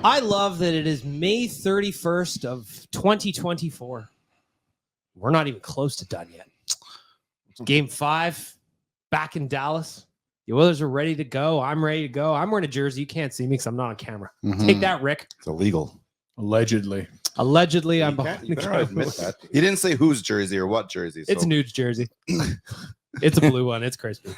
I love that it is May 31st of 2024. We're not even close to done yet. Game 5, back in Dallas. The Oilers are ready to go. I'm ready to go. I'm wearing a jersey. You can't see me because I'm not on camera. Take that, Rick. It's illegal. Allegedly, I'm behind the camera. Admit that. You didn't say whose jersey or what jersey. So. It's Nude's jersey. It's a blue one. It's crispy.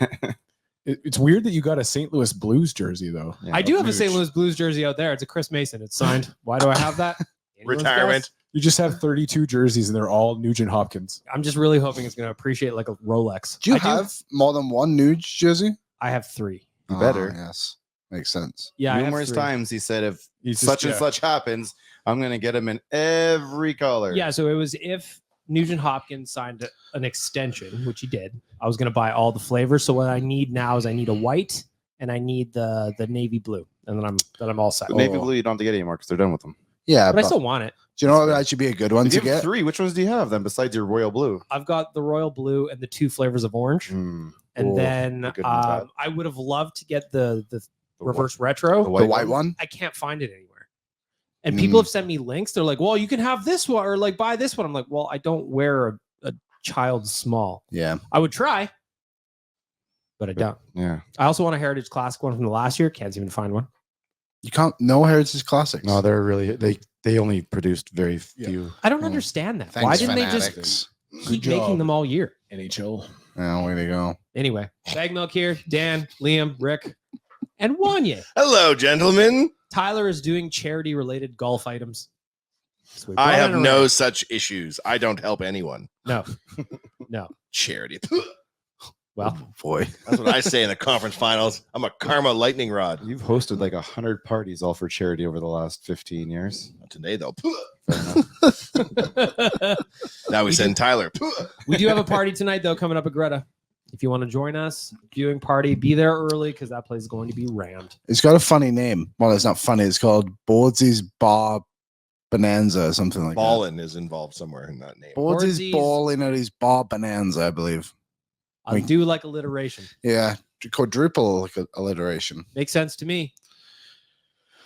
it's weird that you got a St. Louis Blues jersey, though. Yeah, I do have a St. Louis Blues jersey out there. It's a Chris Mason. It's signed. Why do I have that? Anyone's Retirement. guess? You just have 32 jerseys, and they're all Nugent-Hopkins. I'm just really hoping it's going to appreciate like a Rolex. Do you have more than one Nuge jersey? I have 3. You better. Yes. Makes sense. Yeah, I have Numerous 3. times he said if He's such and such happens, I'm going to get him in every color. Yeah, so it was if Nugent-Hopkins signed an extension, which he did, I was going to buy all the flavors. So what I need now is I need a white and I need the navy blue, and then I'm all set. The navy blue you don't have to get anymore because they're done with them. Yeah, But I still want it. do you know what actually be a good one You to have get? 3. Which ones do you have then besides your royal blue? I've got the royal blue and the 2 flavors of orange, and then the good one's out. I would have loved to get the reverse retro. The white one? I can't find it anywhere. And people have sent me links. They're like, well, you can have this one or like buy this one. I'm like, well, I don't wear a child small. Yeah. I would try, but I don't. Yeah. I also want a Heritage Classic one from the last year. Can't even find one. You can't, no Heritage Classics. No, they're really, they only produced very few. I don't understand that. Thanks, Why didn't they fanatics. just Good keep job. making them all year? NHL. Oh, way to go. Anyway, Bag Milk here. Dan, Liam, Rick, and Wanye. Hello, gentlemen. Tyler is doing charity-related golf items. So we I brought have in a no rep. such issues. I don't help anyone. No. Charity. Well, Boy. That's what I say in the conference finals. I'm a karma lightning rod. You've hosted like 100 parties all for charity over the last 15 years. Not today, though. Now we send Tyler. we do have a party tonight, though, coming up at Greta. If you want to join us, viewing party, be there early because that place is going to be rammed. It's got a funny name. Well, it's not funny. It's called Bordsy's Bar Bonanza or something like Ballin is involved somewhere in that name. that. Bordsy's Bordsy's- Balling at his Bar Bonanza, I believe. I do like alliteration. Yeah. Quadruple alliteration. Makes sense to me.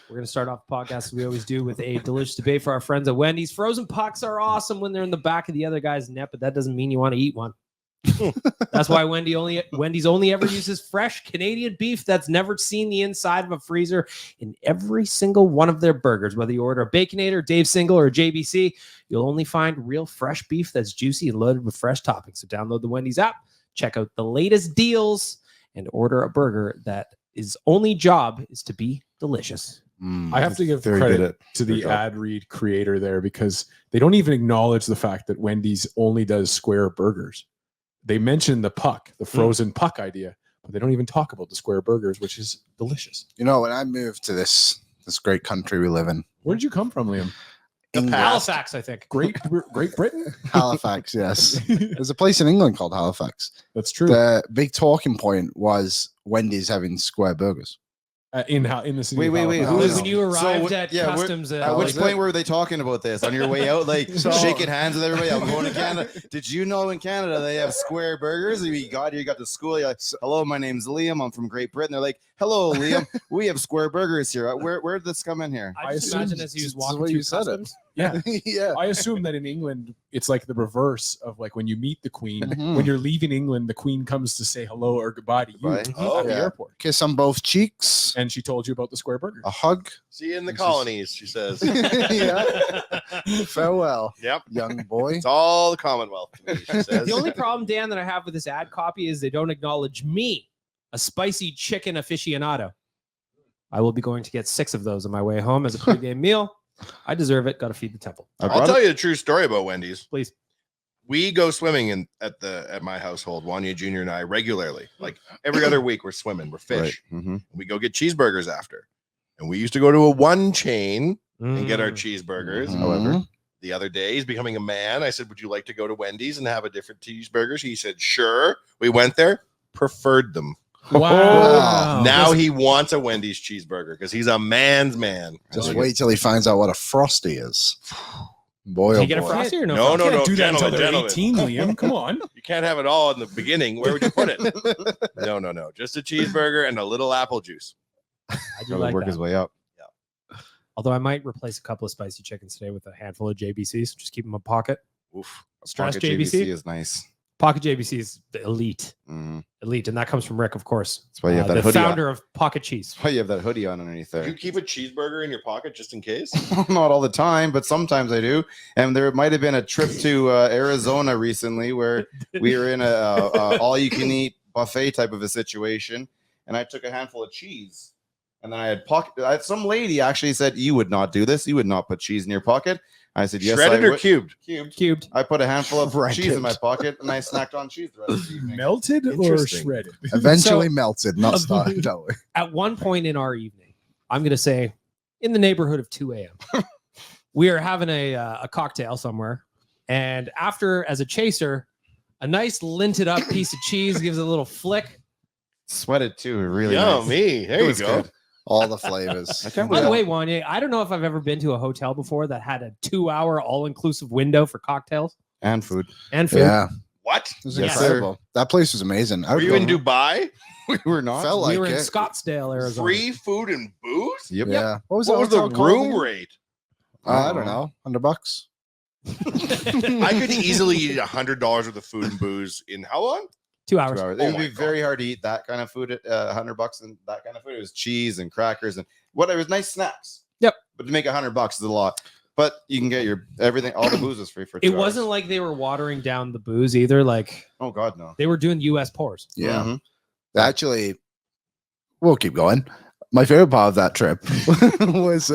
We're going to start off the podcast as we always do with a delicious debate for our friends at Wendy's. Frozen pucks are awesome when they're in the back of the other guy's net, but that doesn't mean you want to eat one. That's why Wendy's only ever uses fresh Canadian beef that's never seen the inside of a freezer in every single one of their burgers. Whether you order a Baconator, Dave Single, or JBC, you'll only find real fresh beef that's juicy and loaded with fresh toppings. So download the Wendy's app, check out the latest deals, and order a burger that is only job is to be delicious. I have to give Very credit good to the good job. ad read creator there because they don't even acknowledge the fact that Wendy's only does square burgers. They mention the puck, the frozen puck idea, but they don't even talk about the square burgers, which is delicious. You know, when I moved to this great country we live in, Where did you come from, Liam? England, Halifax, I think. Great Britain? Halifax, yes. There's a place in England called Halifax. That's true. The big talking point was Wendy's having square burgers. In the city. Wait, of wait, Halifax. wait. When you arrived So, at yeah, we're- customs, At which was point it? were they talking about this? On your way out, like shaking hands with everybody? I'm going to Canada. Did you know in Canada they have square burgers? You got to school. You're like, hello, my name's Liam. I'm from Great Britain. They're like, hello, Liam. We have square burgers here. Where did this come in here? I just I imagine assumed as he was this is walking what through you said it. customs. Yeah. Yeah. I assume that in England, it's like the reverse of like when you meet the Queen. Mhm. When you're leaving England, the Queen comes to say hello or goodbye to you Right. at the Yeah. airport. Kiss on both cheeks, And she told you about the square burger. a hug. See you in the This is- colonies, she says. Yeah. Farewell, Yep. young boy. It's all the Commonwealth to me, she says. The only problem, Dan, that I have with this ad copy is they don't acknowledge me, a spicy chicken aficionado. I will be going to get 6 of those on my way home as a pregame meal. I deserve it. Got to feed the temple. I'll tell you the true story about Wendy's. Please. We go swimming at my household, Wanya Jr. and I, regularly. Like every other week, we're swimming, we're fish. Right. Mm-hmm. We go get cheeseburgers after. And we used to go to a one chain and get our Mm. cheeseburgers. Mhm. However, the other day, he's becoming a man. I said, would you like to go to Wendy's and have a different cheeseburgers? He said, sure. We went there, preferred them. Wow. Now he wants a Wendy's cheeseburger because he's a man's man. Just wait till he finds out what a frosty is. Boy, Can oh you get a boy. frosty or no? No, frosty? no, Can't do that until gentlemen, they're gentlemen. 18, Liam. Come on. You can't have it all in the beginning. Where would you put it? No. Just a cheeseburger and a little apple juice. I do Gotta like work that. his way up. Although I might replace a couple of spicy chickens today with a handful of JBCs. Just keep them in my pocket. Oof. Stress Pocket JBC? is nice. Pocket JBC is the elite. Mhm. Elite. And that comes from Rick, of course. That's why you have that the hoodie founder of Pocket Cheese. That's why you have that hoodie on underneath Do you there. keep a cheeseburger in your pocket just in case? Not all the time, but sometimes I do. And there might have been a trip to Arizona recently where we were in a all-you-can-eat buffet type of a situation, and I took a handful of cheese, and then I had some lady actually said, "You would not do this. You would not put cheese in your pocket." I said, "Yes, Shredded I or would." cubed? Cubed. I put a handful of Shredded. cheese in my pocket, and I snacked on cheese the rest of the evening. Melted or Interesting. shredded? Eventually So- melted, not started. Don't worry. At one point in our evening, I'm going to say in the neighborhood of 2 a.m., we are having a cocktail somewhere. And after, as a chaser, a nice linted up piece of cheese gives it a little flick. Sweated too, really nice. Yummy. There It you was go. good. All the flavors. I can't By the believe way, Wanye, I don't know if I've ever been to a hotel before that had a 2-hour all-inclusive window for cocktails and food. and food. Yeah, What? it was Yes, incredible. That place was amazing. I Were would you go- in Dubai? We were not. Felt we like were in it. Scottsdale, Arizona. Free food and booze? Yep. Yeah. What was What was the hotel called room again? rate? I don't know. $100. I could easily eat $100 worth of food and booze in how long? 2 2 hours. hours. Oh It would my be God. very hard to eat that kind of food at $100 and that kind of food. It was cheese and crackers and whatever. It was nice snacks. Yep. But to make $100 is a lot. But you can get your everything. All the booze is free for 2 It hours. wasn't like they were watering down the booze either. Like Oh God, no. they were doing U.S. pours. Yeah. Mhm. Actually, we'll keep going. My favorite part of that trip was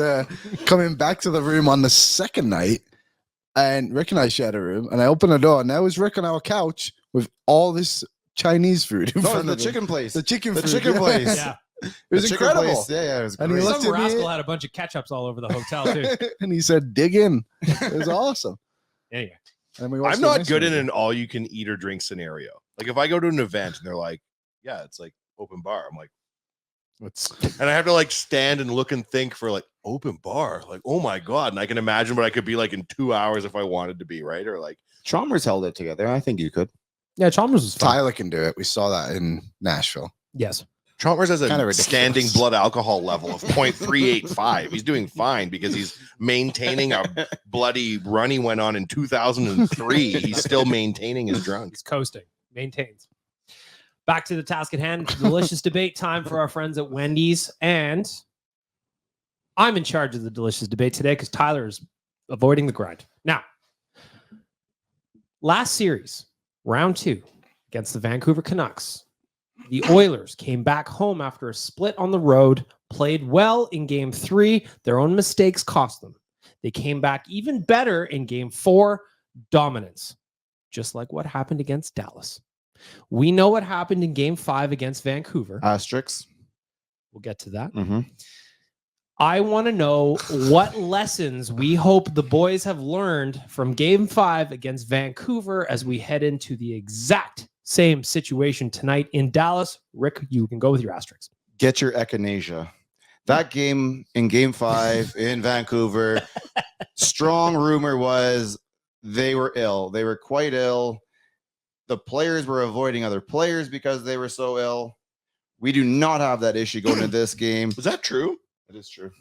coming back to the room on the second night, and Rick and I shared a room, and I opened the door, and there was Rick on our couch with all this Chinese food in No, front the of him. chicken place. The chicken The food, chicken yeah. place. Yeah. It was The chicken incredible. place. Yeah, it was And he great. looked Some at me- rascal had a bunch of ketchups all over the hotel too. And he said, "Dig in." It was awesome. Anyway, And we watched I'm the not next good in movie. an all you can eat or drink scenario. Like if I go to an event and they're like, yeah, it's like open bar. I'm like, and I have to like stand and look and think for like open bar. Like, oh my God. And I can imagine what I could be like in 2 hours if I wanted to be, right? Or like, Chalmers held it together. I think you could. yeah, Chalmers was fun. Tyler can do it. We saw that in Nashville. Yes. Chalmers has a Kinda ridiculous. standing blood alcohol level of 0.385. He's doing fine because he's maintaining a bloody run he went on in 2003. He's still maintaining his drunk. He's coasting, maintains. Back to the task at hand. Delicious debate time for our friends at Wendy's. And I'm in charge of the delicious debate today because Tyler is avoiding the grind. Now, last series, round 2 against the Vancouver Canucks, the Oilers came back home after a split on the road, played well in game 3. Their own mistakes cost them. They came back even better in game 4, dominance, just like what happened against Dallas. We know what happened in game 5 against Vancouver. Asterix. We'll get to that. Mm-hmm. I want to know what lessons we hope the boys have learned from game 5 against Vancouver as we head into the exact same situation tonight in Dallas. Rick, you can go with your asterisks. Get your echinacea. That game in game 5 in Vancouver, strong rumor was they were ill. They were quite ill. The players were avoiding other players because they were so ill. We do not have that issue going into this game. Was that true? It is true.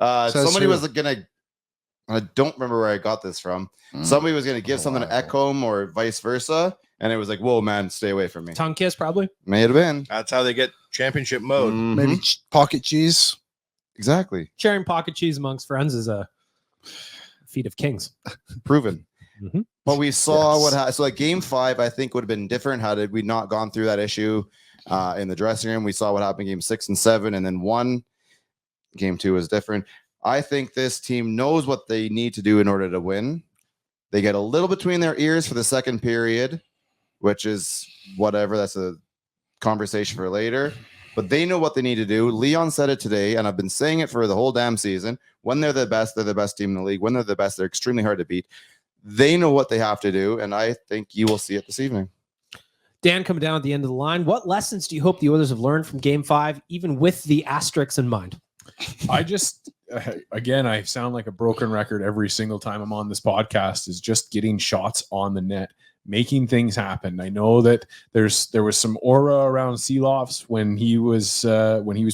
Says Somebody who? was gonna. I don't remember where I got this from. Somebody was gonna give something to wow. Ekholm or vice versa, and it was like, "Whoa, man, stay away from me." Tongue kiss, probably. May have been. That's how they get championship mode. Mhm. Maybe pocket cheese. Exactly Sharing pocket cheese amongst friends is a feat of kings. proven. Mhm. But we saw Yes. what happened. So, like game 5, I think would have been different had we not gone through that issue in the dressing room. We saw what happened in game 6 and 7, and then 1. Game 2 is different. I think this team knows what they need to do in order to win. They get a little between their ears for the second period, which is whatever. That's a conversation for later. But they know what they need to do. Leon said it today, and I've been saying it for the whole damn season. When they're the best team in the league. When they're the best, they're extremely hard to beat. They know what they have to do, and I think you will see it this evening. Dan, coming down at the end of the line, what lessons do you hope the Oilers have learned from game 5, even with the asterisks in mind? I just, again, I sound like a broken record every single time I'm on this podcast, is just getting shots on the net, making things happen. I know that there was some aura around Seelofs when he was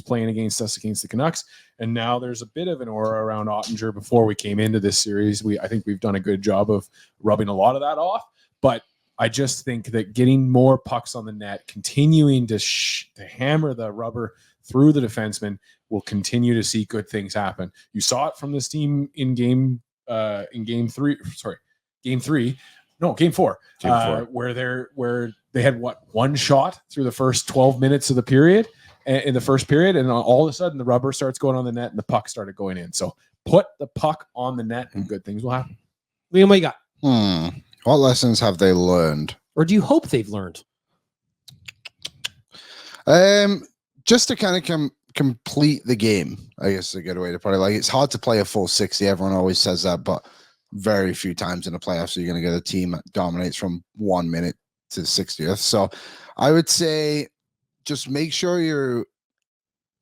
playing against us against the Canucks, and now there's a bit of an aura around Ottinger before we came into this series. I think we've done a good job of rubbing a lot of that off, but I just think that getting more pucks on the net, continuing to hammer the rubber through the defenseman, will continue to see good things happen. You saw it from this team in game 4, where they had one shot through the first 12 minutes of the period in the first period, and all of a sudden the rubber starts going on the net and the puck started going in. So put the puck on the net and good things will happen. Liam, what you got? What lessons have they learned? Or do you hope they've learned? Just to kind of complete the game, I guess is a good way to put it. Like, it's hard to play a full 60. Everyone always says that, but very few times in the playoffs are you going to get a team that dominates from 1 minute to 60th. So I would say just make sure your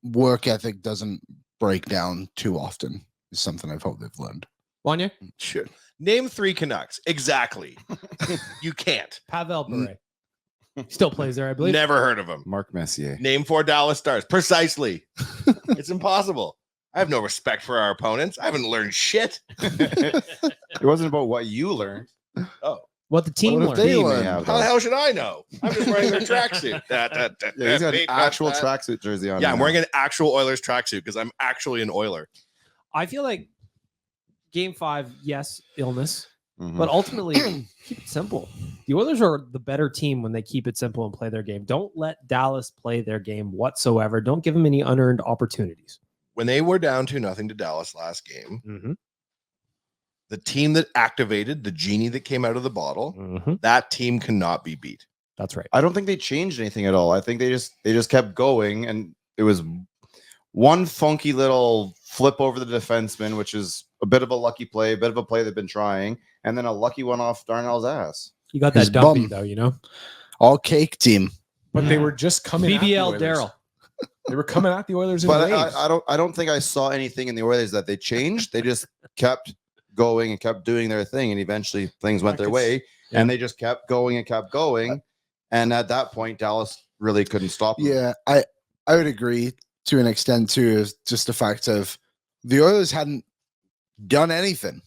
work ethic doesn't break down too often is something I've hoped they've learned. Wanya? Sure. Name 3 Canucks. Exactly. You can't. Pavel Bure. Still plays there, I believe. Never heard of him. Mark Messier. Name 4 Dallas Stars. Precisely. It's impossible. I have no respect for our opponents. I haven't learned shit. It wasn't about what you learned. Oh. What the team What if learned. they Team learned? have How the hell should I know? I'm just wearing their tracksuit. Yeah, he's got an actual tracksuit jersey on. Yeah, I'm now. wearing an actual Oilers tracksuit because I'm actually an Oiler. I feel like game 5, yes, illness, Mhm. but ultimately keep it simple. The Oilers are the better team when they keep it simple and play their game. Don't let Dallas play their game whatsoever. Don't give them any unearned opportunities. When they were down 2-0 to Dallas last game, the team that activated the genie that came out of the bottle, that team cannot be beat. That's right. I don't think they changed anything at all. I think they just kept going, and it was one funky little flip over the defenseman, which is a bit of a lucky play, a bit of a play they've been trying, and then a lucky one off Darnell's ass. You got His that dumpy, bum. though, you know? All cake team. But they were just coming. BBL at the Oilers. Daryl. They were coming at the Oilers in But waves. I don't think I saw anything in the Oilers that they changed. They just kept going and kept doing their thing, and eventually things went their way, and they just kept going and kept going. And at that point, Dallas really couldn't stop them. Yeah, I would agree to an extent too. Is just the fact of the Oilers hadn't done anything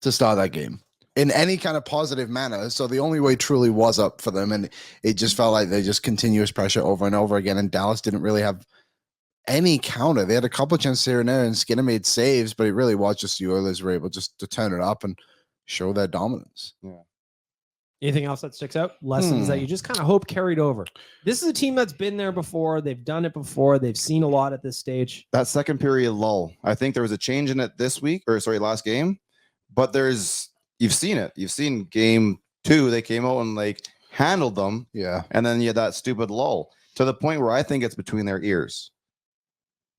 to start that game in any kind of positive manner. So the only way truly was up for them, and it just felt like they just continuous pressure over and over again. And Dallas didn't really have any counter. They had a couple of chances here and there, and Skinner made saves, but it really was just the Oilers were able just to turn it up and show their dominance. Anything else that sticks out? Lessons that you just kind of hope carried over. This is a team that's been there before. They've done it before. They've seen a lot at this stage. That second period lull, I think there was a change in it last game, but you've seen it. You've seen game 2, they came out and like handled them. Yeah. And then you had that stupid lull to the point where I think it's between their ears.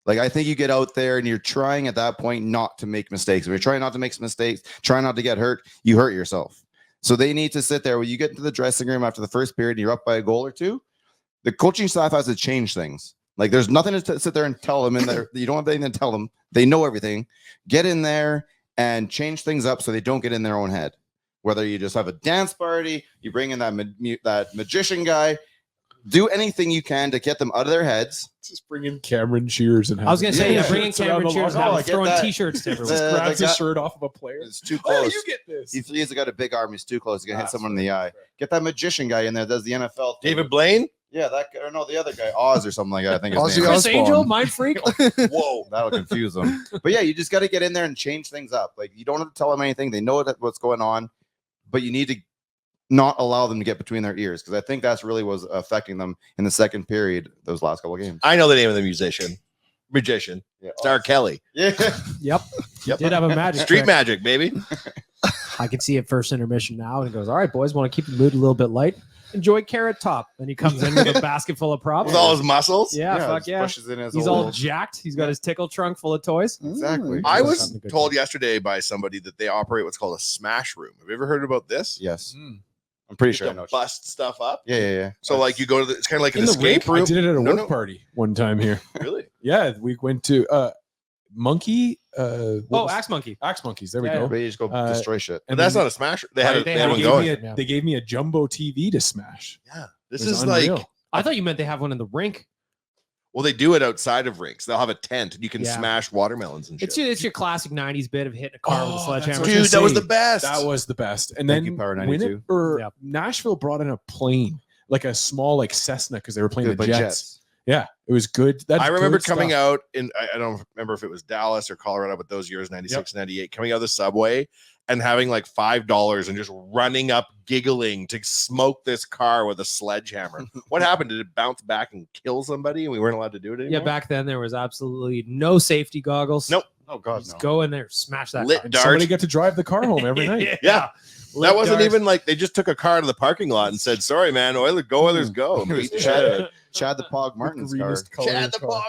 Like, I think you get out there and you're trying at that point not to make mistakes. If you're trying not to make mistakes, try not to get hurt, you hurt yourself. So they need to sit there. When you get into the dressing room after the first period and you're up by a goal or two, the coaching staff has to change things. Like, there's nothing to sit there and tell them in there. You don't have anything to tell them. They know everything. Get in there and change things up so they don't get in their own head. Whether you just have a dance party, you bring in that magician guy, do anything you can to get them out of their heads. Just bring in Cameron Cheers and I was going to say, Yeah. bringing Cameron Cheers Oh, I and get throwing that. T-shirts to everyone. just grabs like his that- shirt off of a player. It's too Oh, close. you get this. He's got a big arm. He's too close. He's going to hit That's someone in the eye. Get that magician guy in there that does the NFL thing. David Blaine? Yeah, that guy. Or no, the other guy. Oz or something like that. I think his Ozzy name is. Chris Osbourne. Angel, Mind Freak. Whoa. That'll confuse them. But yeah, you just got to get in there and change things up. Like, you don't have to tell them anything. They know what's going on, but you need to not allow them to get between their ears, because I think that's really was affecting them in the second period, those last couple of games. I know the name of the magician. Yeah, Star Kelly. Yeah. Yep. Yep. Did have a magic Street trick. magic, baby. I can see it first intermission now, and he goes, "All right, boys, want to keep the mood a little bit light? Enjoy Carrot Top." And he comes in with a basket full of props. With all his muscles. Yeah, fuck just yeah. Pushes in his He's all old- jacked. He's got his tickle trunk full of toys. Exactly. I That's was something good told to- yesterday by somebody that they operate what's called a smash room. Have you ever heard about this? Yes. I'm pretty You sure I can know. bust stuff up. Yeah. So like you go to it's kind of like an In the escape I room. did it at a No, work no. party one time here. Really? Yeah, we went to monkey. Axe Monkey. Axe monkeys. There we Yeah, go. Ready to just go destroy shit. But that's not a smasher. They had, They they had one gave going. me they gave me a jumbo TV to smash. Yeah, It this was is unreal. like. I thought you meant they have one in the rink. Well, they do it outside of rinks. They'll have a tent and you can Yeah. smash watermelons and shit. It's your classic 90s bit of hitting a car with a Oh, sledgehammer. that's Dude, that was the say, best. That was the best. And Thank then you, Power 92. Yep. Nashville brought in a plane, like a small like Cessna, because they were playing Good, the but Jets. Yeah, it was good. That's I remember good coming stuff. out in, I don't remember if it was Dallas or Colorado, but those years, 96, 98, coming out of the subway and having like $5 and just running up giggling to smoke this car with a sledgehammer. What happened? Did it bounce back and kill somebody and we weren't allowed to do it anymore? Yeah, back then there was absolutely no safety goggles. Nope. Oh God, Just no. go in there, smash that Lit car. And dart. somebody got to drive the car home every night. Yeah. Lit That wasn't dart. even like they just took a car to the parking lot and said, sorry, man, Oilers go. It was Beat the shit out of it. Chad the Pog Martin's car. Chad the Pog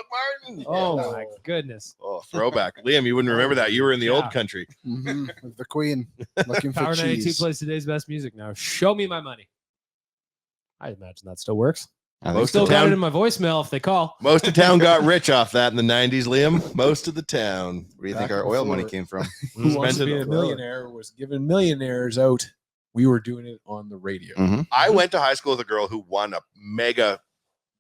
Martin. Oh Yeah. my goodness. Oh, throwback. Liam, you wouldn't remember that. You were in the Yeah. old country. With the Queen looking for Power 92 cheese. plays today's best music now. Show me my money. I imagine that still works. I think Most Still of got it town, in my voicemail if they call. most of town got rich off that in the 90s, Liam. Most of the town. Where do you think Back our oil before- money came from? Who Wants to Spent Be it a on- Millionaire was giving millionaires out. We were doing it on the radio. I went to high school with a girl who won a mega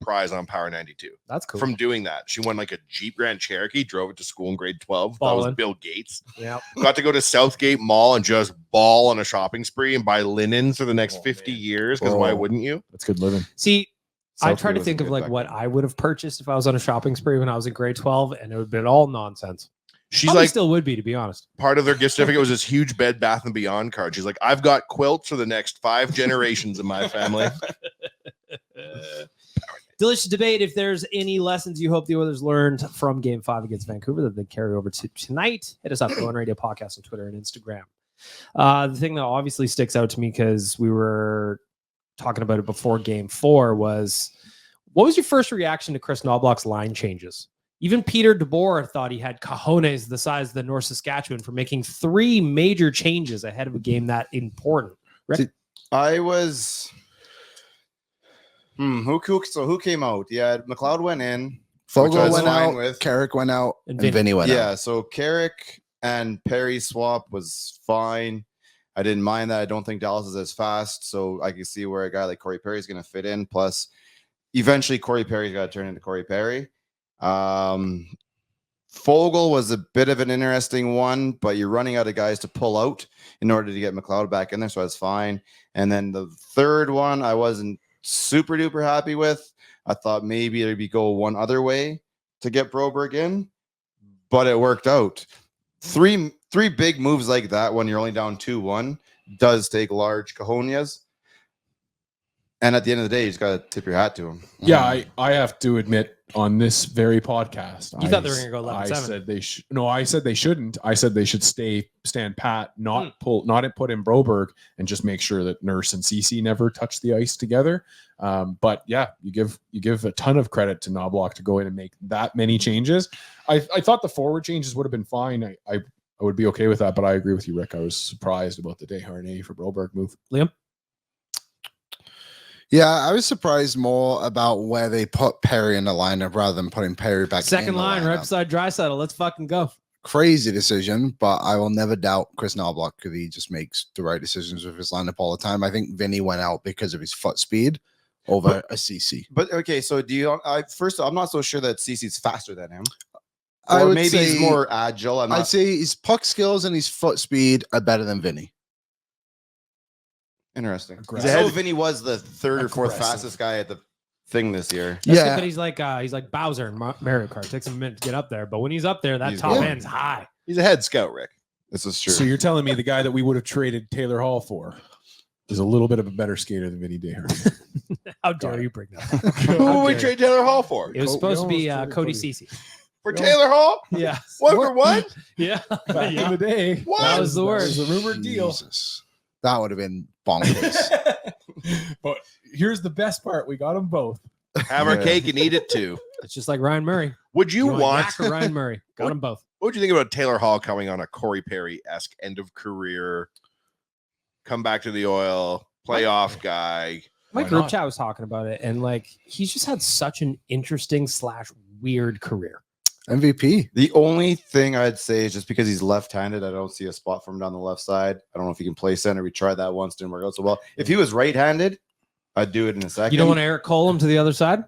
prize on Power 92 That's cool. from doing that. She won like a Jeep Grand Cherokee, drove it to school in grade 12. That was Ballin'. Bill Gates. Yeah. Got to go to Southgate Mall and just ball on a shopping spree and buy linens for the next 50 years because why Oh. wouldn't you? That's good living. See, I Southgate try to was think of good like back what then. I would have purchased if I was on a shopping spree when I was in grade 12, and it would have been all nonsense. She's Probably like, still would be, to be honest. part of their gift certificate was this huge Bed Bath and Beyond card. She's like, I've got quilts for the next 5 generations in my family. Delicious debate. If there's any lessons you hope the Oilers learned from Game 5 against Vancouver that they carry over to tonight, hit us up on Radio Podcast on Twitter and Instagram. The thing that obviously sticks out to me, because we were talking about it before Game 4, was what was your first reaction to Kris Knoblauch's line changes? Even Peter DeBoer thought he had cojones the size of the North Saskatchewan for making 3 major changes ahead of a game that important. Rick? I was. Who came out? Yeah, McLeod went in. Which I Fogel was went fine out, with. Carrick went out, And and Vinny went out. Yeah, so Carrick and Perry swap was fine. I didn't mind that. I don't think Dallas is as fast, so I can see where a guy like Corey Perry is going to fit in. Plus, eventually Corey Perry's got to turn into Corey Perry. Fogel was a bit of an interesting one, but you're running out of guys to pull out in order to get McLeod back in there, so that's fine. And then the third one, I wasn't super duper happy with. I thought maybe it'd be go one other way to get Broberg in, but it worked out. Three big moves like that when you're only down 2-1 does take large cojones. And at the end of the day, you just got to tip your hat to him. Yeah, I have to admit, on this very podcast, You thought they were gonna go 11-7. I said they should. No, I said they shouldn't. I said they should stand pat, not put in Broberg, and just make sure that Nurse and CC never touch the ice together. But yeah, you give a ton of credit to Knoblauch to go in and make that many changes. I thought the forward changes would have been fine. I would be okay with that, but I agree with you, Rick. I was surprised about the Desharnais for Broberg move. Liam? Yeah, I was surprised more about where they put Perry in the lineup rather than putting Perry back in Second the line, right lineup. beside Draisaitl. Let's fucking go. Crazy decision, but I will never doubt Kris Knoblauch because he just makes the right decisions with his lineup all the time. I think Vinny went out because of his foot speed over a CC. But okay, so do you? I'm not so sure that CC's faster than him. I Or would maybe he's say- more agile. I'd say his puck skills and his foot speed are better than Vinny. Interesting. Aggressive. So Vinny was the third or fourth Aggressive. fastest guy at the thing this year. That's Yeah. but he's like Bowser in Mario Kart. Takes him a minute to get up there, but when he's up there, that He's top good. end's high. He's a head scout, Rick. This is true. So you're telling me the guy that we would have traded Taylor Hall for is a little bit of a better skater than Vinny Desharnais. How dare you bring that up? Who would we trade Taylor Hall for? It was We supposed to be almost traded Cody Cody. Ceci. For Taylor Hall? Yeah. 1 for 1? Yeah. Back Yeah. in the day, What? That was the word. That was a rumored deal. Jesus. That would have been bonkers. But here's the best part: we got them both. Have our Yeah. cake and eat it too. It's just like Ryan Murray. Would you want? Yak or Ryan Murray? Got them both. What would you think about Taylor Hall coming on a Corey Perry-esque end of career, come back to the Oil, playoff guy? My Why group not? chat was talking about it, and like he's just had such an interesting / weird career. MVP. The only thing I'd say is just because he's left-handed, I don't see a spot for him down the left side. I don't know if he can play center. We tried that once, didn't work out so well. If he was right-handed, I'd do it in a second. You don't want to Eric Cole him to the other side?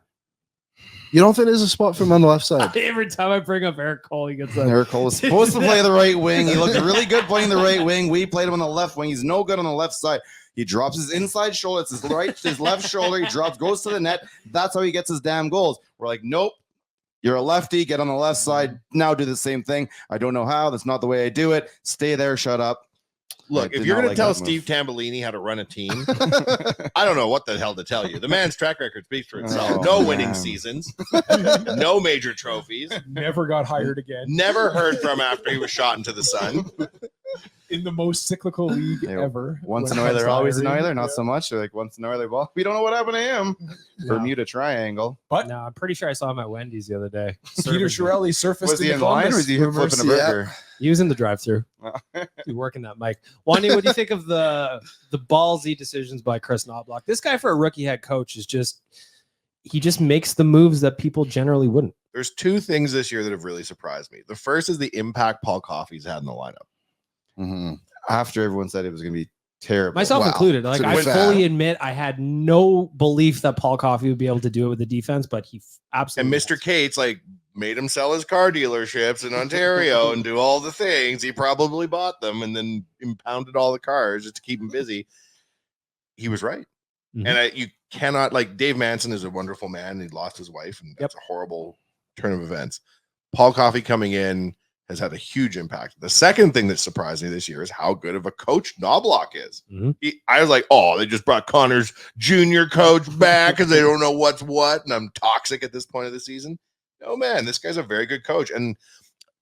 You don't think there's a spot for him on the left side? Every time I bring up Eric Cole, he gets Eric Cole was supposed to play the right wing. He looked really good playing the right wing. We played him on the left wing. He's no good on the left side. He drops his inside shoulder. It's his left shoulder. He drops, goes to the net. That's how he gets his damn goals. We're like, nope. You're a lefty. Get on the left side. Now do the same thing. I don't know how. That's not the way I do it. Stay there. Shut up. Look, if you're going to tell Steve Tambellini how to run a team, I don't know what the hell to tell you. The man's track record speaks for itself. No winning seasons, no major trophies. Never got hired again. Never heard from after he was shot into the sun. In the most cyclical league ever. Once an Oiler, always an Oiler. Not so much. They're like once an Oiler ball. We don't know what happened to him. Bermuda Triangle. But no, I'm pretty sure I saw him at Wendy's the other day. Peter Chiarelli surfaced. Was he in line or was he flipping a burger? He was in the drive-thru. He working that mic. Wani, what do you think of the ballsy decisions by Kris Knoblauch? This guy for a rookie head coach is he just makes the moves that people generally wouldn't. There's two things this year that have really surprised me. The first is the impact Paul Coffey's had in the lineup. Mm-hmm. After everyone said it was going to be terrible, myself included. Like I fully admit, I had no belief that Paul Coffey would be able to do it with the defense, but he absolutely. And Mr. Cates made him sell his car dealerships in Ontario and do all the things. He probably bought them and then impounded all the cars just to keep him busy. He was right, and you cannot Dave Manson is a wonderful man. He lost his wife, and that's a horrible turn of events. Paul Coffey coming in has had a huge impact. The second thing that surprised me this year is how good of a coach Knoblauch is. I was like, oh, they just brought Connor's junior coach back because they don't know what's what, and I'm toxic at this point of the season. No, man, this guy's a very good coach. And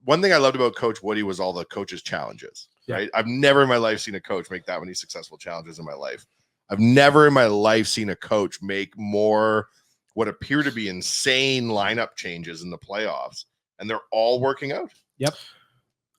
one thing I loved about Coach Woody was all the coaches' challenges. Right? I've never in my life seen a coach make that many successful challenges in my life. I've never in my life seen a coach make more what appear to be insane lineup changes in the playoffs, and they're all working out. Yep.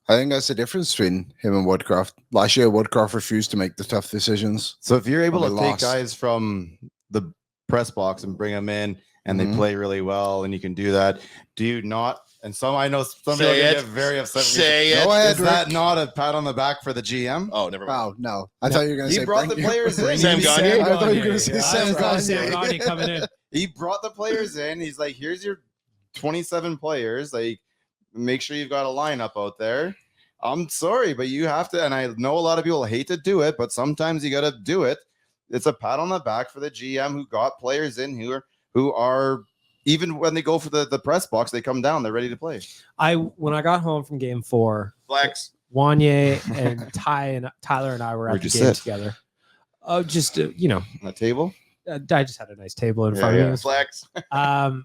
I think that's the difference between him and Woodcroft. Last year, Woodcroft refused to make the tough decisions. So if you're able to take guys from the press box and bring them in and they play really well and you can do that, do you not? And I know somebody will get very upset. Say Go ahead, is that not a pat on the back for the GM? Oh, never mind. Oh, no. I thought you were going to say he brought the players in. Sam Gagne? I thought you were going to say Sam Gagne. Sam Gagne coming in. He brought the players in. He's like, here's your 27 players. Make sure you've got a lineup out there. I'm sorry, but you have to, and I know a lot of people hate to do it, but sometimes you got to do it. It's a pat on the back for the GM who got players in who are even when they go for the press box, they come down, they're ready to play. When I got home from game 4, Flex. Wanye and Tyler and I were at the game together. Oh, just on the table. I just had a nice table in front of me. Flex.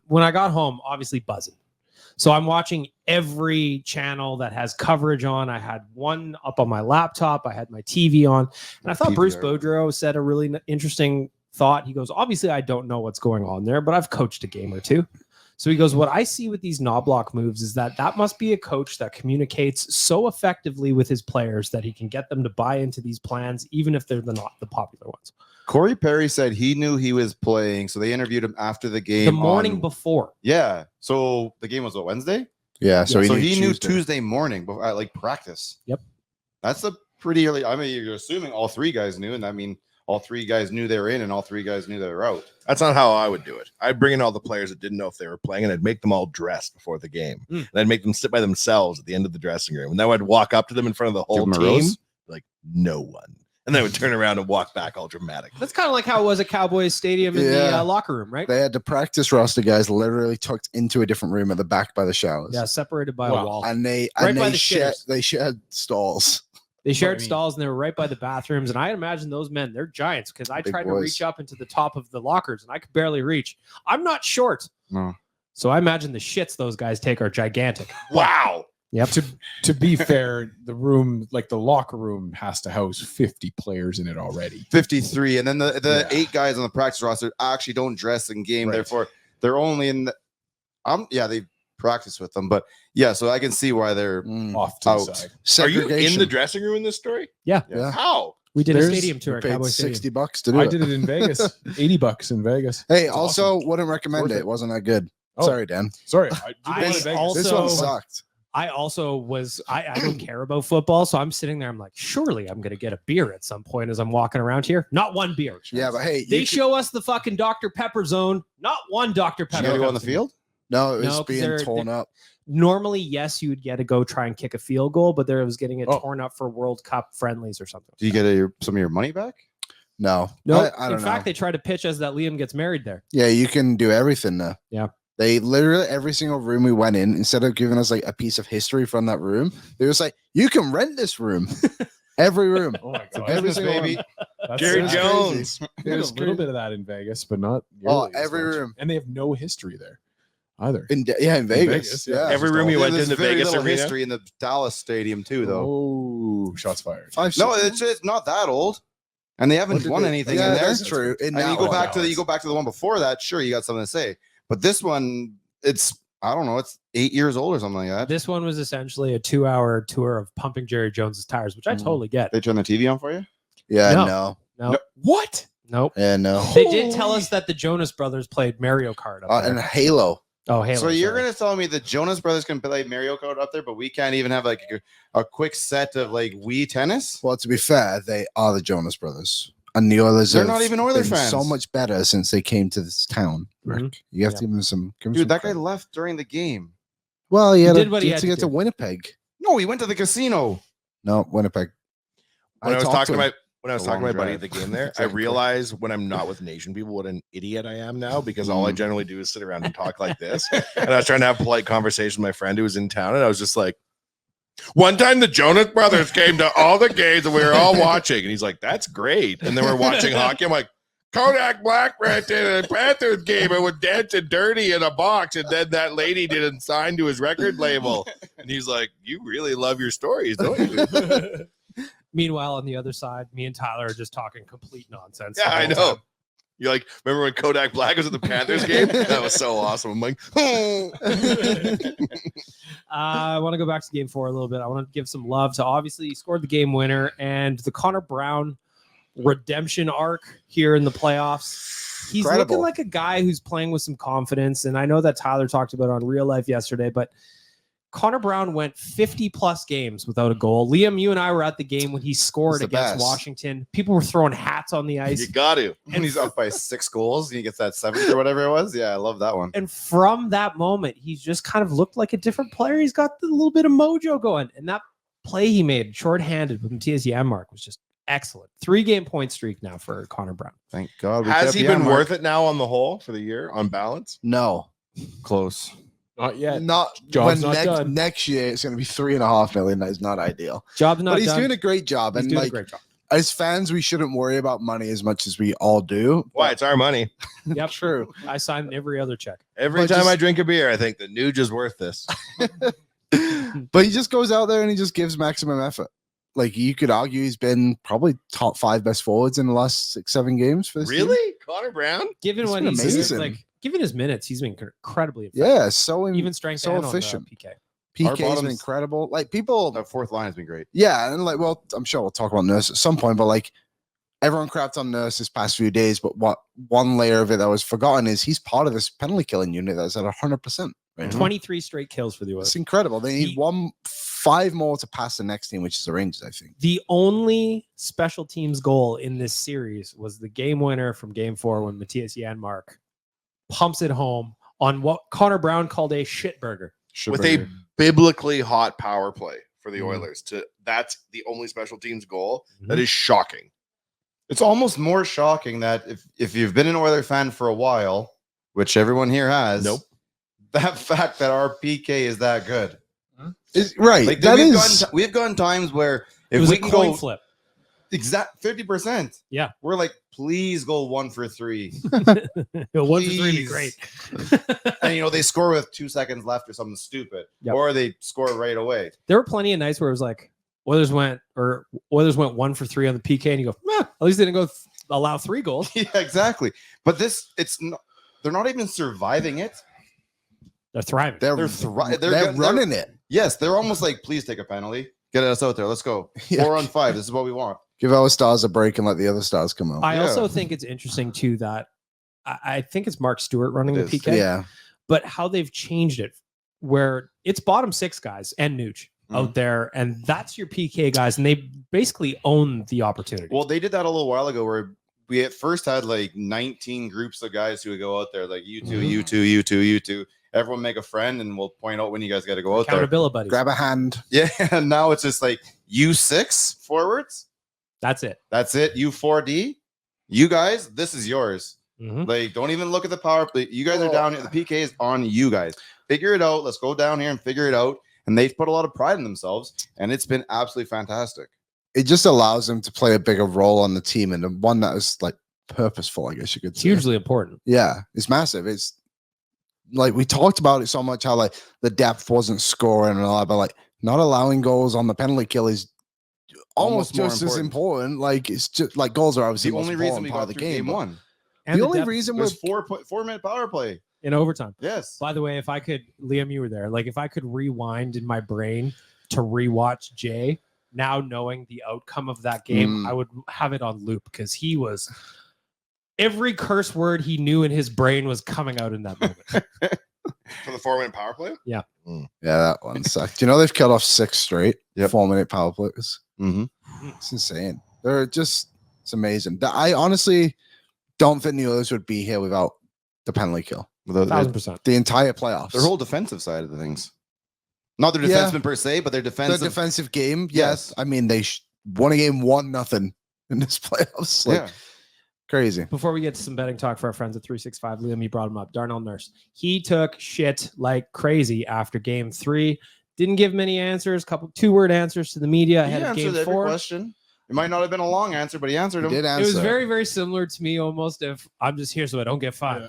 When I got home, obviously buzzing. So I'm watching every channel that has coverage on. I had one up on my laptop. I had my TV on. And I thought Bruce Boudreau said a really interesting thought. He goes, obviously, I don't know what's going on there, but I've coached a game or two. So he goes, what I see with these Knoblauch moves is that must be a coach that communicates so effectively with his players that he can get them to buy into these plans, even if they're not the popular ones. Corey Perry said he knew he was playing, so they interviewed him after the game. The morning before. Yeah. So the game was Wednesday? Yeah. So he knew Tuesday morning before, at practice. Yep. That's a pretty early. I mean, you're assuming all three guys knew, and I mean, all three guys knew they were in, and all three guys knew they were out. That's not how I would do it. I'd bring in all the players that didn't know if they were playing, and I'd make them all dressed before the game. And I'd make them sit by themselves at the end of the dressing room. And then I'd walk up to them in front of the whole team, like, no one. And then I would turn around and walk back all dramatic. That's kind of like how it was at Cowboys Stadium in the locker room, right? They had the practice roster guys literally tucked into a different room at the back by the showers. Yeah, separated by a wall. And they shared stalls. They shared stalls and they were right by the bathrooms. And I imagine those men, they're giants because I tried to reach up into the top of the lockers and I could barely reach. I'm not short. No. So I imagine the shits those guys take are gigantic. Wow. Yep. To be fair, the room, like the locker room, has to house 50 players in it already. 53, and then the 8 guys on the practice roster actually don't dress in game. Right. Therefore, they're only in. They practice with them, but so I can see why they're off to the side. Are you in the dressing room in this story? Yeah. How? We did a stadium tour at Cowboys Stadium. $60 to do it. I did it in Vegas. $80 in Vegas. Hey, also wouldn't recommend it. It wasn't that good. Oh. Sorry, Dan. Sorry. This Also- one sucked. I also was I don't care about football, so I'm sitting there. I'm like, surely I'm gonna get a beer at some point as I'm walking around here. Not one beer. Yeah, but hey, They show us the fucking Dr. Pepper zone. Not one Dr. You Pepper. gotta go on comes the in. field. no, it was No, 'cause being they're- torn up. Normally, yes, you would get to go try and kick a field goal, but there was getting it Oh. torn up for World Cup friendlies or something. Do you get some of your money back? No, No, I don't in know. fact, they tried to pitch us that Liam gets married there. Yeah, you can do everything now. Yeah. They literally every single room we went in, instead of giving us like a piece of history from that room, they was like, you can rent this room. Every room. Oh my god. Every Business, single baby. one. That's Jerry That's Jones. There's was a little crazy. bit of that in Vegas, but not Oh, nearly as every much. room. And they have no history there either. In Vegas. Vegas, yeah. Yeah. Every room you went There's in the very Vegas little arena. history in the Dallas stadium too, though. Oh, shots fired. 5 No, seconds. it's not that old, and they haven't won anything Yeah, in there. that's true. In And that you go one. back to the one before that. Sure, you got something to say, but this one, it's I don't know, it's 8 years old or something like that. This one was essentially a 2-hour tour of pumping Jerry Jones's tires, which I Mm. totally get. They turn the TV on for you. Yeah, No. no. No, What? nope. Yeah, no. They did tell us that the Jonas Brothers played Mario Kart up there. And Halo. Oh, Halo. So you're sorry. gonna tell me the Jonas Brothers can play Mario Kart up there, but we can't even have like a quick set of like Wii tennis? Well, to be fair, they are the Jonas Brothers. And the Oilers They're have not even Oilers been fans. so much better since they came to this town, Rick. Mhm. You have Yeah. to give them some. Give 'em Dude, some that guy credit. left during the game. Well, He had did what he had had to to get to do. Winnipeg. No, he went to the casino. No, Winnipeg. When I was talked talking to him. when I was A talking to my long buddy at drive. the game there, I Exactly. realize when I'm not with Nation people what an idiot I am now because all I generally do is sit around and talk like this. And I was trying to have polite conversation with my friend who was in town, and I was just like, one time the Jonas Brothers came to all the games and we were all watching, and he's like, "That's great." And then we're watching hockey. I'm like, Kodak Black rented a Panthers game and was dancing dirty in a box, and then that lady didn't sign to his record label. And he's like, "You really love your stories, don't you?" Meanwhile, on the other side, me and Tyler are just talking complete nonsense. Yeah, the I whole know. time. You're like, remember when Kodak Black was at the Panthers game? That was so awesome. I'm like, I want to go back to game 4 a little bit. I want to give some love to obviously he scored the game winner and the Connor Brown redemption arc here in the playoffs. He's Incredible. looking like a guy who's playing with some confidence. And I know that Tyler talked about it on Real Life yesterday, but Connor Brown went 50 plus games without a goal. Liam, you and I were at the game when he scored It's the against best. Washington. People were throwing hats on the ice. you got to. And he's up by 6 goals and he gets that 7th or whatever it was. Yeah, I love that one. And from that moment, he's just kind of looked like a different player. He's got the little bit of mojo going. And that play he made, shorthanded with Matthias Janmark, was just excellent. 3-game point streak now for Connor Brown. Thank God. Has he been worth it now on the whole for the year on balance? No, Close. Not yet. not Job's when not done. next year it's going to be $3.5 million. That is not ideal. Job's not But he's done. doing a great job, He's and doing like a great job. as fans, we shouldn't worry about money as much as we all do. Why? It's our money. Yep, True. I signed every other check. Every But time just- I drink a beer, I think the Nuge is worth this. But he just goes out there and he just gives maximum effort. Like you could argue, he's been probably top 5 best forwards in the last 6-7 games for this team. Really? Connor Brown? Given It's what been he's amazing. like, given his minutes, he's been incredibly effective. Yeah, so Even strength so and efficient. on the PK. Our PK's been bottom's- incredible. Like people, The 4th line has been great. yeah, and like, well, I'm sure we'll talk about Nurse at some point, but like everyone crapped on Nurse this past few days. But what one layer of it that was forgotten is he's part of this penalty killing unit that's at 100%. Right? 23 straight kills for the Oilers. It's incredible. They need 5 more to pass the next team, which is the Rangers, I think. The only special teams goal in this series was the game winner from game 4 when Matthias Janmark pumps it home on what Connor Brown called a shit burger. With a biblically hot power play for the Mhm. Oilers. That's the only special teams goal. Mhm. That is shocking. It's almost more shocking that if you've been an Oiler fan for a while, which everyone here has, Nope. that fact that our PK is that good. Right. Like that we've is we've gone times where It if was we a can coin go flip. exact 50%, Yeah. we're like, please go 1 for 3. 1 for 3 would be Please. great. And they score with 2 seconds left or something stupid, Yep. or they score right away. There were plenty of nights where it was like Oilers went 1 for 3 on the PK, and you go, at least they didn't go allow 3 goals. Yeah, exactly. But it's not. They're not even surviving it. They're thriving. they're They're running it. Yes, they're almost like, please take a penalty. Get us out there. Let's go. Yeah. 4 on 5. This is what we want. Give our stars a break and let the other stars come out. I Yeah. also think it's interesting too that I think it's Mark Stewart running It the is. PK. Yeah. but how they've changed it, where it's bottom six guys and Nuge out there, and that's your PK guys, and they basically own the opportunity. Well, they did that a little while ago where we at first had like 19 groups of guys who would go out there, like you two. Everyone make a friend, and we'll point out when you guys got to go out there. Accountability buddies. Grab a hand. Yeah, and now it's just like you 6 forwards. That's it. That's it. You 4D. You guys, this is yours. Like, don't even look at the power play. You guys are down here. The PK is on you guys. Figure it out. Let's go down here and figure it out. And they've put a lot of pride in themselves, and it's been absolutely fantastic. It just allows them to play a bigger role on the team, and one that is like purposeful, I guess you could say. Hugely important. Yeah, it's massive. It's like we talked about it so much, how like the depth wasn't scoring and all that, but like not allowing goals on the penalty kill is almost just as important. Like, it's just like goals are obviously The only reason we got the through game one. And the only depth reason There's was 4-minute power play. in overtime. Yes. By the way, if I could, Liam, you were there. Like, if I could rewind in my brain to rewatch Jay, now knowing the outcome of that game, I would have it on loop, because he was every curse word he knew in his brain was coming out in that moment. For the 4-minute power play? yeah, that one sucked. You know, they've cut off 6 straight 4-minute power plays. It's insane. They're just, it's amazing. I honestly don't think the Oilers would be here without the penalty kill. 1,000%. The entire playoffs. Their whole defensive side of the things. Not their defenseman per se, but their defensive. The defensive game, Yes. I mean, they won a game 1-0 in this playoffs. Like, crazy. Before we get to some betting talk for our friends at 365, Liam, you brought him up. Darnell Nurse. He took shit like crazy after game 3. Didn't give many answers, couple 2-word answers to the media ahead of game 4. Question. It might not have been a long answer, but he answered them. Did answer. It was very, very similar to me, almost. If I'm just here so I don't get fined.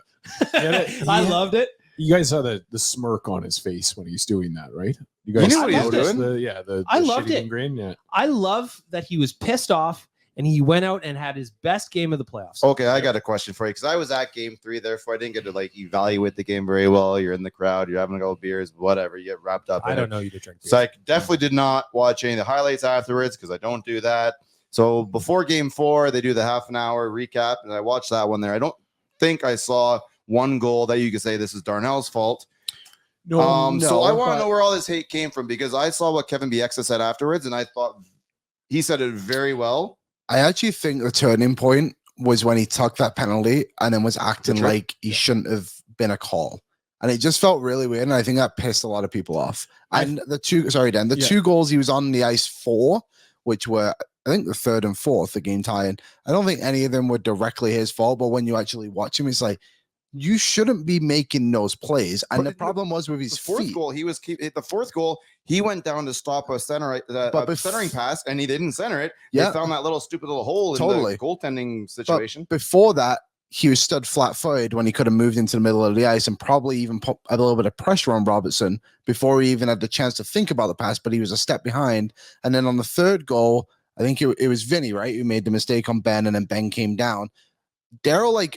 Yeah. I loved it. You guys saw the smirk on his face when he's doing that, right? You guys knew what he was noticed doing? I the loved shitty it. Grin, yeah. I love that he was pissed off and he went out and had his best game of the playoffs. Okay, I got a question for you, because I was at game 3, therefore I didn't get to like evaluate the game very well. You're in the crowd, you're having a couple beers, whatever. You get wrapped up. I in don't it. know you to drink beer. So I definitely did not watch any of the highlights afterwards, because I don't do that. So before game 4, they do the half an hour recap, and I watched that one there. I don't think I saw one goal that you could say this is Darnell's fault. So I want to know where all this hate came from, because I saw what Kevin Bieksa said afterwards, and I thought he said it very well. I actually think the turning point was when he took that penalty and then was acting like he shouldn't have been a call. And it just felt really weird. And I think that pissed a lot of people off. And the 2 goals he was on the ice for, which were, I think, the 3rd and 4th, the game tie-in. I don't think any of them were directly his fault, but when you actually watch him, it's like, you shouldn't be making those plays. And the problem was with his feet. Goal, the 4th goal, he went down to stop a centering pass, and he didn't center it. They found that stupid little hole in the goaltending situation. But before that, he was stood flat-footed when he could have moved into the middle of the ice and probably even put a little bit of pressure on Robertson before he even had the chance to think about the pass, but he was a step behind. And then on the 3rd goal, I think it was Vinny, right, who made the mistake on Ben, and then Ben came down. Daryl,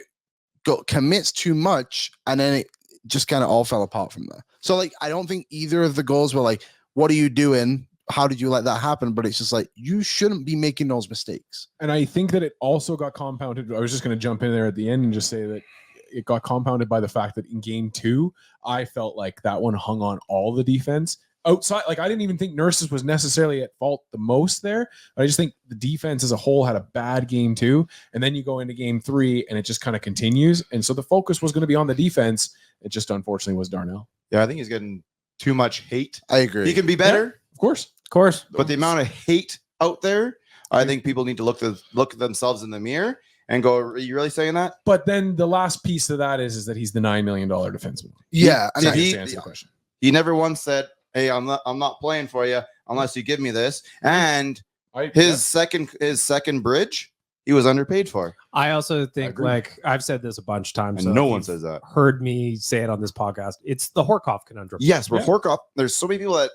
commits too much, and then it just kind of all fell apart from there. So, I don't think either of the goals were like, what are you doing? How did you let that happen? But it's just like, you shouldn't be making those mistakes. And I think that it also got compounded. I was just going to jump in there at the end and just say that it got compounded by the fact that in game 2, I felt like that one hung on all the defense. Outside, I didn't even think Nurses was necessarily at fault the most there. I just think the defense as a whole had a bad game 2. And then you go into game 3 and it just kind of continues. And so the focus was going to be on the defense. It just unfortunately was Darnell. Yeah, I think he's getting too much hate. I agree. He can be better. Yeah, of course. But the amount of hate out there, I think people need to look at themselves in the mirror and go, are you really saying that? But then the last piece of that is that he's the $9 million defenseman. Yeah. And that answers the question. He never once said, hey, I'm not playing for you unless you give me this. And his second bridge, he was underpaid for. I also think, I've said this a bunch of times, and no one says that. Heard me say it on this podcast. It's the Horkoff conundrum. Yes, Horkoff. There's so many people that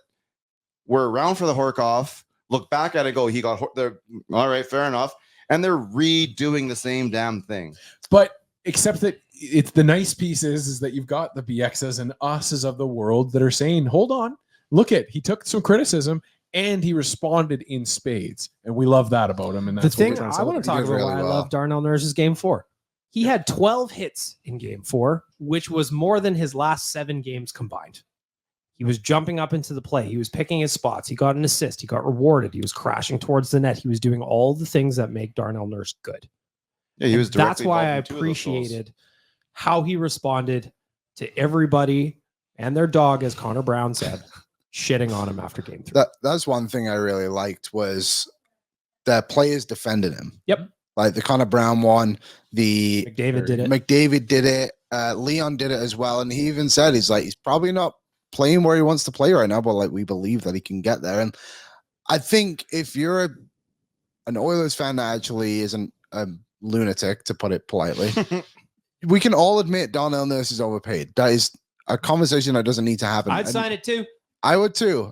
were around for the Horkoff, look back at it, go, he got they're all right, fair enough, and they're redoing the same damn thing. But except that it's the nice piece is that you've got the BXs and us's of the world that are saying, hold on, look at, he took some criticism and he responded in spades, and we love that about him. And that's the thing what we're trying to I want to talk about. Why I love Darnell Nurse's game 4. He had 12 hits in game 4, which was more than his last 7 games combined. He was jumping up into the play. He was picking his spots. He got an assist. He got rewarded. He was crashing towards the net. He was doing all the things that make Darnell Nurse good. Yeah, he was. That's why I involved in 2 of those goals. appreciated how he responded to everybody and their dog, as Connor Brown said, shitting on him after game 3. That's one thing I really liked was that players defended him. Yep. Like the Connor Brown one, the McDavid did it. McDavid did it. Leon did it as well. And he even said, he's probably not playing where he wants to play right now, but like we believe that he can get there. And I think if you're an Oilers fan that actually isn't a lunatic, to put it politely, we can all admit Darnell Nurse is overpaid. That is a conversation that doesn't need to happen. I'd sign it too. I would too.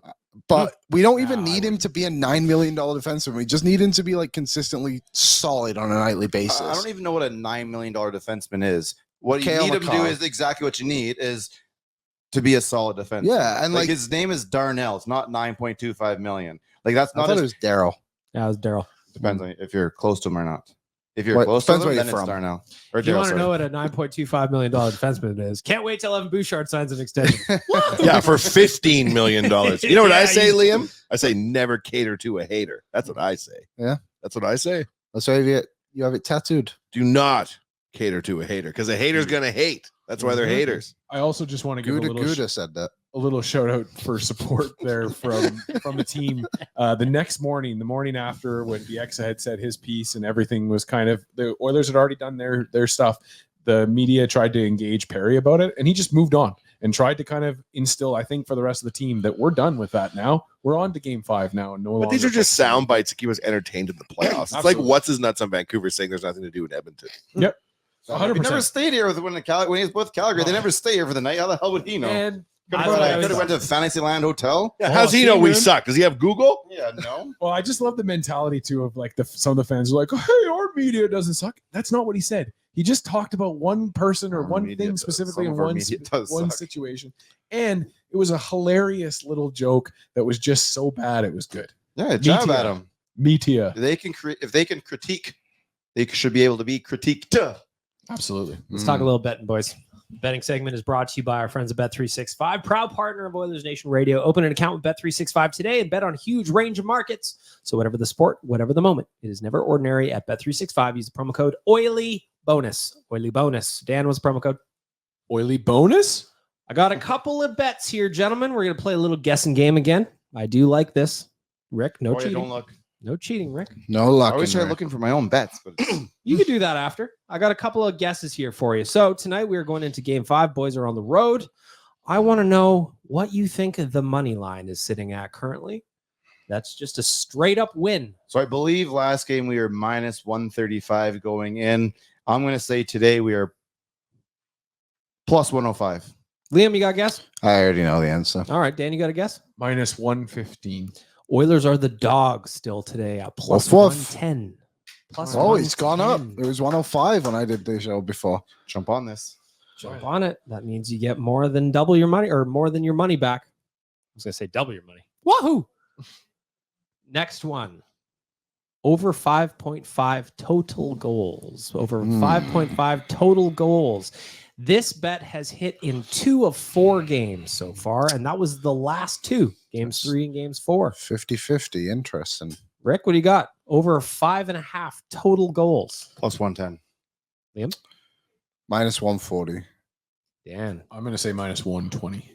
But we don't even need him to be a $9 million defenseman. We just need him to be like consistently solid on a nightly basis. I don't even know what a $9 million defenseman is. What you Kale need him to do McCall. is exactly what you need is to be a solid defenseman. Yeah, and like his name is Darnell. It's not 9.25 million. Like that's I not. thought His, it was Daryl. Yeah, it was Daryl. depends on if you're close to him or not. If you're What- close to depends him, where then you're it's from. Darnell. Or If you Daryl, want to sorry. know what a $9.25 million defenseman is, can't wait till Evan Bouchard signs an extension. Yeah, for $15 million. You know what I Yeah, say, you- Liam? I say never cater to a hater. That's what I say. Yeah. That's what I say. That's why you have it tattooed. Do not cater to a hater because a hater's going to hate. That's why they're haters. I also just want to give Gouda a little Gouda said that. a little shout out for support there from the team. The next morning, the morning after, when Bieksa had said his piece and everything was kind of, the Oilers had already done their stuff. The media tried to engage Perry about it, and he just moved on and tried to kind of instill, I think, for the rest of the team that we're done with that now. We're on to game 5 now. And no But these longer are just sound bites to keep us entertained in the playoffs. It's like Absolutely. what's his nuts on Vancouver saying there's nothing to do in Edmonton. Yep. He never 100%. stayed here when he's with Calgary. They never stay here for the night. How the hell would he know? And Could that's what I have was- went to Fantasyland Hotel. Yeah, Oh, how's he see, know we man. suck? Does he have Google? Yeah, no. Well, I just love the mentality too of like some of the fans are like, oh, hey, our media doesn't suck. That's not what he said. He just talked about one person or Our one media thing does. specifically Some in of our one media does one suck. situation, and it was a hilarious little joke that was just so bad it was good. Yeah, jab Media. at him. Metia, If they can critique, they should be able to be critiqued. absolutely. Let's talk a little betting, boys. Betting segment is brought to you by our friends at Bet365, proud partner of Oilersnation Radio. Open an account with Bet365 today and bet on a huge range of markets. So whatever the sport, whatever the moment, it is never ordinary at Bet365. Use the promo code OILY bonus. Oily bonus. Dan, what's the promo code? Oily bonus. I got a couple of bets here, gentlemen. We're going to play a little guessing game again. I do like this. Rick, no Oh, yeah, cheating. don't look. No cheating, Rick. No I luck. always in try there. looking for my own bets, but You can do that after. I got a couple of guesses here for you. So tonight we are going into game 5. Boys are on the road. I want to know what you think the money line is sitting at currently. That's just a straight up win. so I believe last game we were minus 135 going in. I'm going to say today we are plus 105. Liam, you got a guess? I already know the answer. All right, Dan, you got a guess? Minus 115. Oilers are the dogs still today at plus Woof, woof. 110. Plus Oh, it's gone up. 110. It was 105 when I did the show before. Jump on this. Jump on it. That means you get more than double your money or more than your money back. I was going to say double your money. Wahoo! Next one. Over 5.5 total goals. Over 5.5 total goals. This bet has hit in 2 of 4 games so far, and that was the last 2, games 3 and games 4. 50-50. Interesting. Rick, what do you got? Over 5.5 total goals. Plus 110. Liam? Minus 140. Dan. I'm going to say minus 120.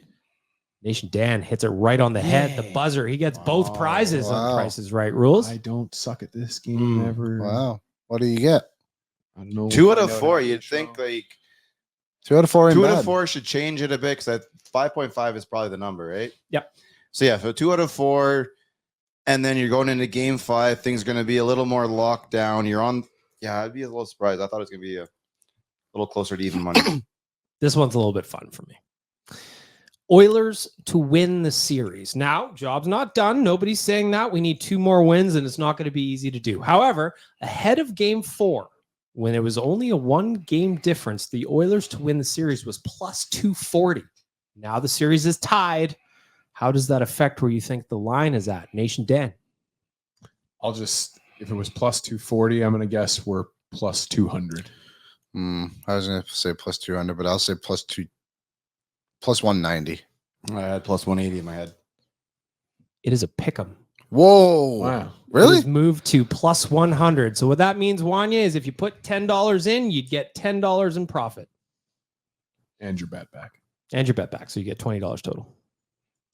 Nation Dan hits it right on the head, the buzzer. He gets both prizes on wow. Prices Right rules. I don't suck at this game ever. Wow. What do you get? I don't know. 2 out I of know 4. that You'd show. think like 2 out of 4 in 2 bad. out of 4 should change it a bit because 5.5 is probably the number, right? Yep. So yeah, so 2 out of 4, and then you're going into game 5. Things are going to be a little more locked down. You're on. Yeah, I'd be a little surprised. I thought it was going to be a little closer to even money. This one's a little bit fun for me. Oilers to win the series. Now, job's not done. Nobody's saying that. We need 2 more wins, and it's not going to be easy to do. However, ahead of game 4, when it was only a 1-game difference, the Oilers to win the series was plus 240. Now the series is tied. How does that affect where you think the line is at? Nation Dan. I'll just, if it was plus 240, I'm going to guess we're plus 200. I was going to say plus 200, but I'll say plus 190. I had plus 180 in my head. It is a pick'em. Whoa. Wow. Really? It is moved to plus 100. So what that means, Wanya, is if you put $10 in, you'd get $10 in profit. And your bet back. And your bet back. So you get $20 total.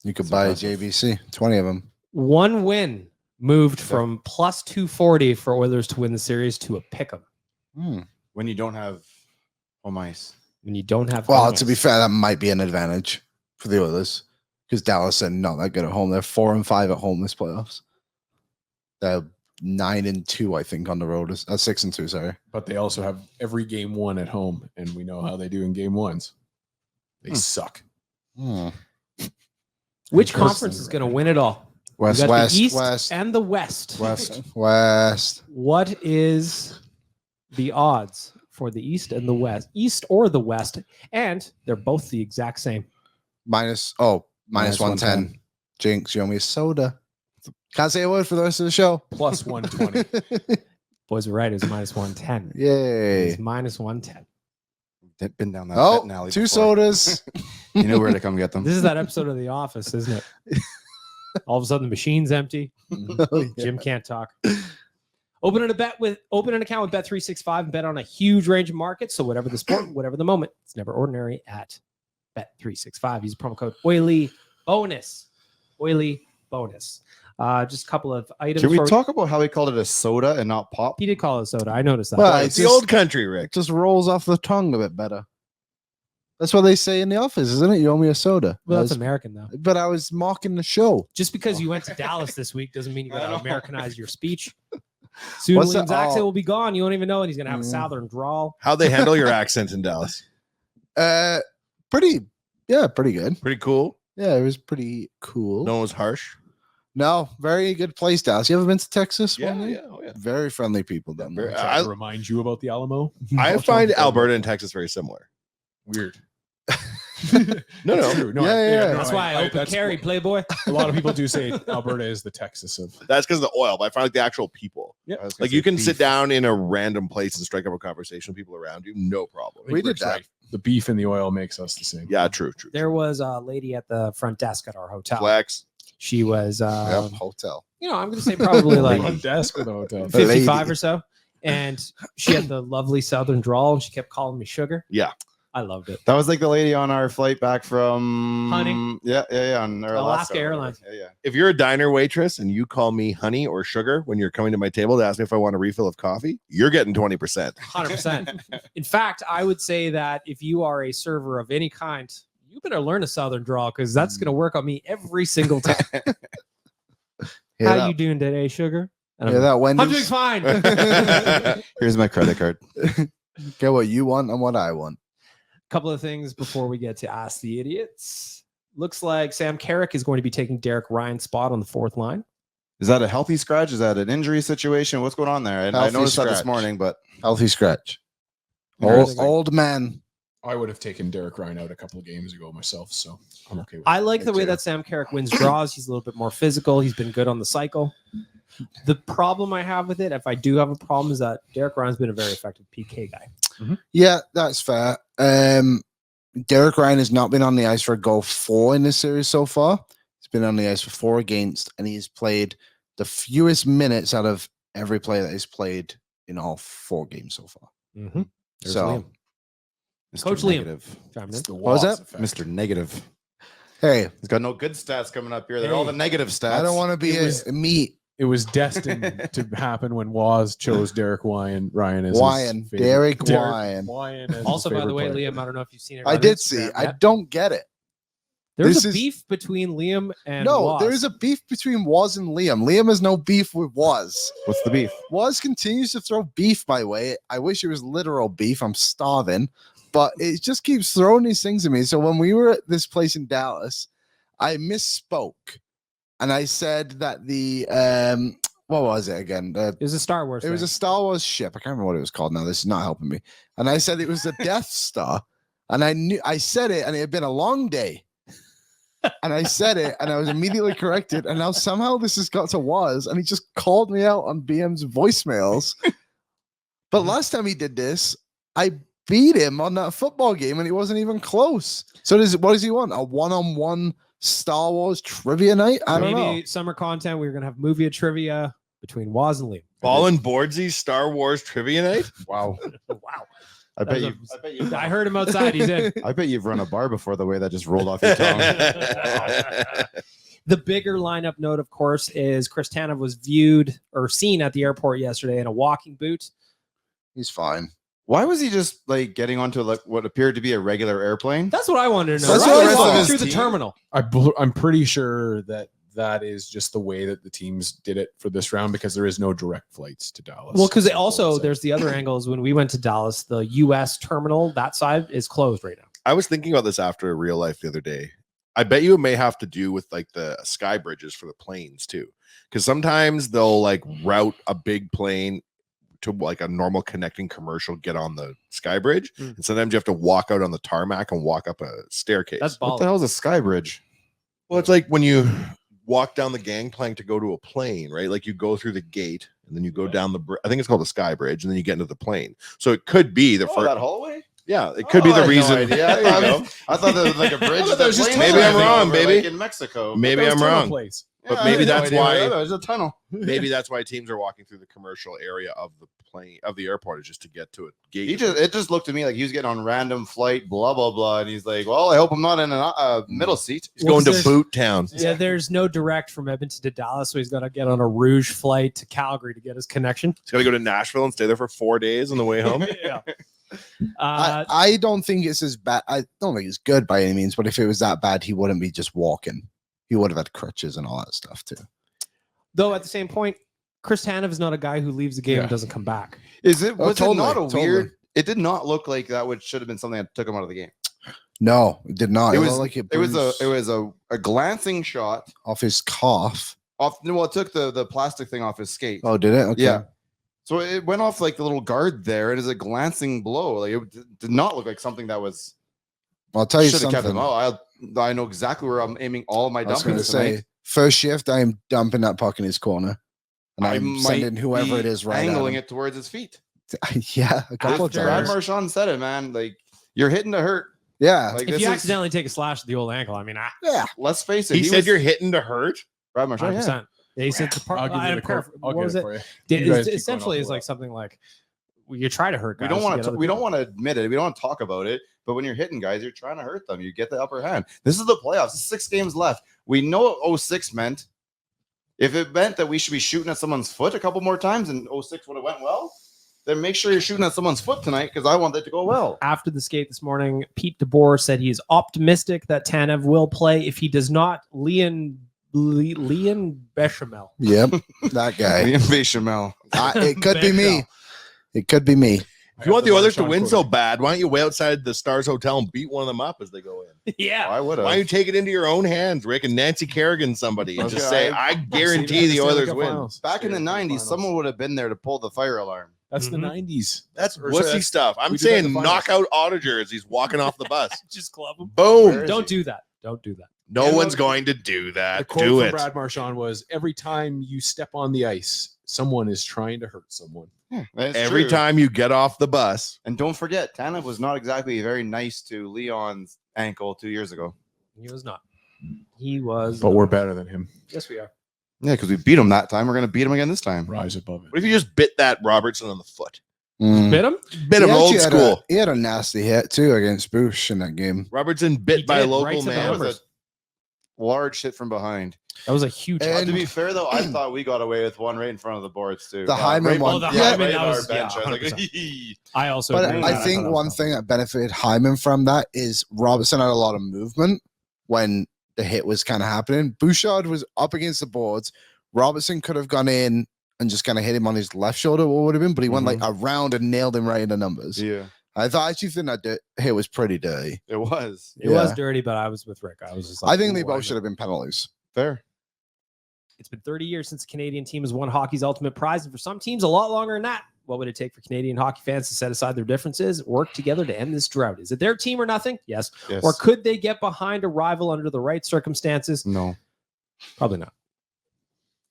You could buy a JVC, 20 of them. One win moved from plus 240 for Oilers to win the series to a pick'em. When you don't have home ice. When you don't have Well, home to be ice. fair, that might be an advantage for the Oilers because Dallas are not that good at home. They're 4-5 at home this playoffs. They're 9-2, I think, on the road. 6-2, sorry. But they also have every game won at home, and we know how they do in game ones. They suck. Which conference is going to win it all? West. You got West, the East West. and the West. West. What is the odds for the East and the West? East or the West? And they're both the exact same. Minus 110. Jinx, you owe me a soda. Can't say a word for the rest of the show. Plus 120. Boys were right. It was minus 110. It Yay. was minus 110. Been down that Oh, betting alley 2 before. sodas. You know where to come get them. This is that episode of The Office, isn't it? All of a sudden, the machine's empty. Oh, yeah. Jim can't talk. Open an account with Bet365 and bet on a huge range of markets. So whatever the sport, whatever the moment, it's never ordinary at Bet365. Use promo code Oily Bonus. Oily Bonus. Just a couple of items. Can we talk about how he called it a soda and not pop? He did call it soda. I noticed that. Well, It's the old country, Rick. It just rolls off the tongue a bit better. That's what they say in the office, isn't it? You owe me a soda. Well, that's American, though. But I was mocking the show. Just because you went to Dallas this week doesn't mean you got to Americanize your speech. Soon What's William's the- accent oh. will be gone. You won't even know it. He's going to have a southern drawl. How'd they handle your accent in Dallas? Pretty good. Pretty cool. Yeah, it was pretty cool. No one was harsh. No, very good place, Dallas. You ever been to Texas? Yeah, Wendy? yeah, oh yeah. Very friendly people down there. Try to remind you about the Alamo. I find Alberta and Texas very similar. Weird. No, It's no. true. No, Yeah. That's why I open that's- carry, Playboy. A lot of people do say Alberta is the Texas of. That's because of the oil, but I find like the actual people. Yeah. I was gonna Like say you can beef. sit down in a random place and strike up a conversation with people around you, no problem. We did that. The beef and the oil makes us the same. Yeah, true. There was a lady at the front desk at our hotel. Flex. She was, Yep, hotel. I'm going to say probably like Front desk with a hotel. 55 or so. And she had the lovely southern drawl and she kept calling me sugar. Yeah. I loved it. That was like the lady on our flight back from Honey. Yeah, on our Alaska Airlines. Yeah. If you're a diner waitress and you call me honey or sugar when you're coming to my table to ask me if I want a refill of coffee, you're getting 20%. 100%. In fact, I would say that if you are a server of any kind, you better learn a southern drawl because that's going to work on me every single time. Hear How that, you doing today, sugar? And hear I'm, that, I'm doing Wendy's? fine. Here's my credit card. Get what you want and what I want. Couple of things before we get to Ask the Idiots. Looks like Sam Carrick is going to be taking Derek Ryan's spot on the fourth line. Is that a healthy scratch? Is that an injury situation? What's going on there? And I Healthy noticed that this scratch. morning, but Healthy scratch. Interesting. Old man. I would have taken Derek Ryan out a couple of games ago myself, so I'm okay with I like Me the way too. that Sam Carrick wins draws. He's a little bit more physical. He's been good on the cycle. The problem I have with it, if I do have a problem, is that Derek Ryan's been a very effective PK guy. Yeah, that's fair. Derek Ryan has not been on the ice for goal 4 in this series so far. He's been on the ice for 4 against, and he's played the fewest minutes out of every player that he's played in all 4 games so far. Mm-hmm. So, Mr. Coach Liam. Negative. It's the What was Waz that? effect. Mr. Negative. hey, He's got no good stats coming up here. They're all the negative stats. I don't want to be a meat. It was destined to happen when Waz chose Derek Ryan as his Wyan. favorite- Derek Wyan. Wyan as his Also, by the favorite way, player. Liam, I don't know if you've seen it. I on did see. Instagram I yet. don't get it. There's this a is- beef between Liam and No, Waz. there is a beef between Waz and Liam. Liam has no beef with Waz. What's the beef? Waz continues to throw beef my way. I wish it was literal beef. I'm starving, but it just keeps throwing these things at me. So when we were at this place in Dallas, I misspoke, and I said that the what was it again? It was a Star Wars. It was thing. a Star Wars ship. I can't remember what it was called now. This is not helping me. And I said it was the Death Star, and I said it, and it had been a long day. And I said it, and I was immediately corrected. And now somehow this has got to Waz, and he just called me out on BM's voicemails. But last time he did this, I beat him on that football game, and he wasn't even close. So what does he want? A one-on-one Star Wars trivia night? I don't know. Maybe summer content. We're gonna have movie trivia between Waz and Liam. Ball and Boardsy's Star Wars trivia night. Wow. Wow. I bet you. I heard him outside. He's in. I bet you've run a bar before the way that just rolled off your tongue. The bigger lineup note, of course, is Kris Knoblauch was viewed or seen at the airport yesterday in a walking boot. He's fine. Why was he just like getting onto like what appeared to be a regular airplane? That's what I wanted to know. That's Right? what the rest of Walking his through the team- terminal. I'm pretty sure that is just the way that the teams did it for this round because there is no direct flights to Dallas. Well, because So also it's there's the other angles. When we went to Dallas, the U.S. terminal, that side is closed right now. I was thinking about this after real life the other day. I bet you it may have to do with like the sky bridges for the planes too, because sometimes they'll like route a big plane to like a normal connecting commercial, get on the sky bridge, and sometimes you have to walk out on the tarmac and walk up a staircase. That's What baller. the hell is a sky bridge? Well, it's like when you walk down the gangplank to go to a plane, right? Like you go through the gate and then you go down the I think it's called the sky bridge, and then you get into the plane. So it could be the first. that hallway? Yeah, it could be the reason. Yeah, There you go. I thought there was like a bridge. thought there was just Maybe I'm wrong, baby. Like in Mexico. Maybe That was I'm tunnel wrong. place. But I maybe had no that's idea why- where there's a tunnel. Maybe that's why teams are walking through the commercial area of the plane of the airport, is just to get to a gate. It just looked to me like he was getting on random flight, blah blah blah, and he's like, "Well, I hope I'm not in a middle seat." He's going to there's- Boot Town. Yeah, there's no direct from Edmonton to Dallas, so he's got to get on a Rouge flight to Calgary to get his connection. He's got to go to Nashville and stay there for 4 days on the way home. Yeah. I don't think it's as bad. I don't think it's good by any means, but if it was that bad, he wouldn't be just walking. He would have had crutches and all that stuff too. Though at the same point, Kris Knoblauch is not a guy who leaves the game Yeah. and doesn't come back. Is it? Oh, Was totally, it not a totally. weird? It did not look like that should have been something that took him out of the game. No, it did not. It It was was like It was a glancing shot off his calf. off. Well, it took the plastic thing off his skate. Oh, did it? Okay. Yeah. So it went off like the little guard there. It is a glancing blow. Like it did not look like something that was I'll tell you should have kept him something. out. I know exactly where I'm aiming all my I was going to dumpings tonight. say, first shift, I am dumping that puck in his corner, and I I'm might sending whoever be it is right angling at it towards his feet. it. Yeah, a couple of After Brad times. Marchand said it, man. Like you're hitting to hurt. Yeah, Like If this you is, accidentally take a slash at the old ankle, I mean, yeah. let's face it. He said was- you're hitting to hurt. Brad Marchand. 100%. Yeah. Yeah, he said the part. I'll give you the quote. I'll What get was it it? for you. It You guys keep essentially going is off like something like you try to hurt We guys. don't to want get to. other We don't people. want to admit it. We don't want to talk about it. But when you're hitting guys, you're trying to hurt them. You get the upper hand. This is the playoffs. 6 games left. We know what 06 meant. If it meant that we should be shooting at someone's foot a couple more times and 06 would have went well, then make sure you're shooting at someone's foot tonight because I want that to go well. After the skate this morning, Pete DeBoer said he is optimistic that Tanev will play. If he does not, Leon Bechamel. Yep, that guy. Liam Bechamel. It could be me. It could be me. If you want the Oilers to Marchand win quote. so bad, why don't you wait outside the Stars Hotel and beat one of them up as they go in? Yeah. I would Why don't you have. take it into your own hands, Rick, and Nancy Kerrigan somebody and just Okay, say, I guarantee the Oilers win. Back in the 90s, someone would have been there to pull the fire alarm. That's Mhm. the 90s. That's Or wussy that's- stuff. I'm we did that in saying the knock finals. out Audiger as he's walking off the bus. Just club him. Boom. Where is Don't he? do that. Don't do that. No And one's look, going to do The that. quote Do from it. Brad Marchand was, every time you step on the ice, someone is trying to hurt someone. That's Every true. time you get off the bus. And don't forget, Tanev was not exactly very nice to Leon's ankle 2 years ago. He was not. He was. But we're better than him. Yes, we are. Yeah, because we beat him that time. We're going to beat him again this time. Rise above it. What if you just bit that Robertson on the foot? Mm. Bit him? Bit him He old actually had school. He had a nasty hit too against Bush in that game. Robertson bit He by a did, local right to the man. That was numbers. a large hit from behind. That was a huge. And- To be fair, though, I thought we got away with one right in front of the boards, too. The Hyman right, one. Oh, the Yeah, Hyman, right that on was- our bench. yeah, I was like, 100%. I also. But agree with I that. think thought one that was thing that benefited Hyman from that is Robertson had a lot of movement when the hit was kind of happening. Bouchard was up against the boards. Robertson could have gone in and just kind of hit him on his left shoulder, what would have been, but he went like around and nailed him right in the numbers. yeah, I actually think that hit was pretty dirty. it was. It was Yeah. dirty, but I was with Rick. I was just. I think "Ooh, they I both know." should have been penalties. Fair. It's been 30 years since the Canadian team has won hockey's ultimate prize, and for some teams, a lot longer than that. What would it take for Canadian hockey fans to set aside their differences, work together to end this drought? Is it their team or nothing? Yes. Yes. Or could they get behind a rival under the right circumstances? No. Probably not.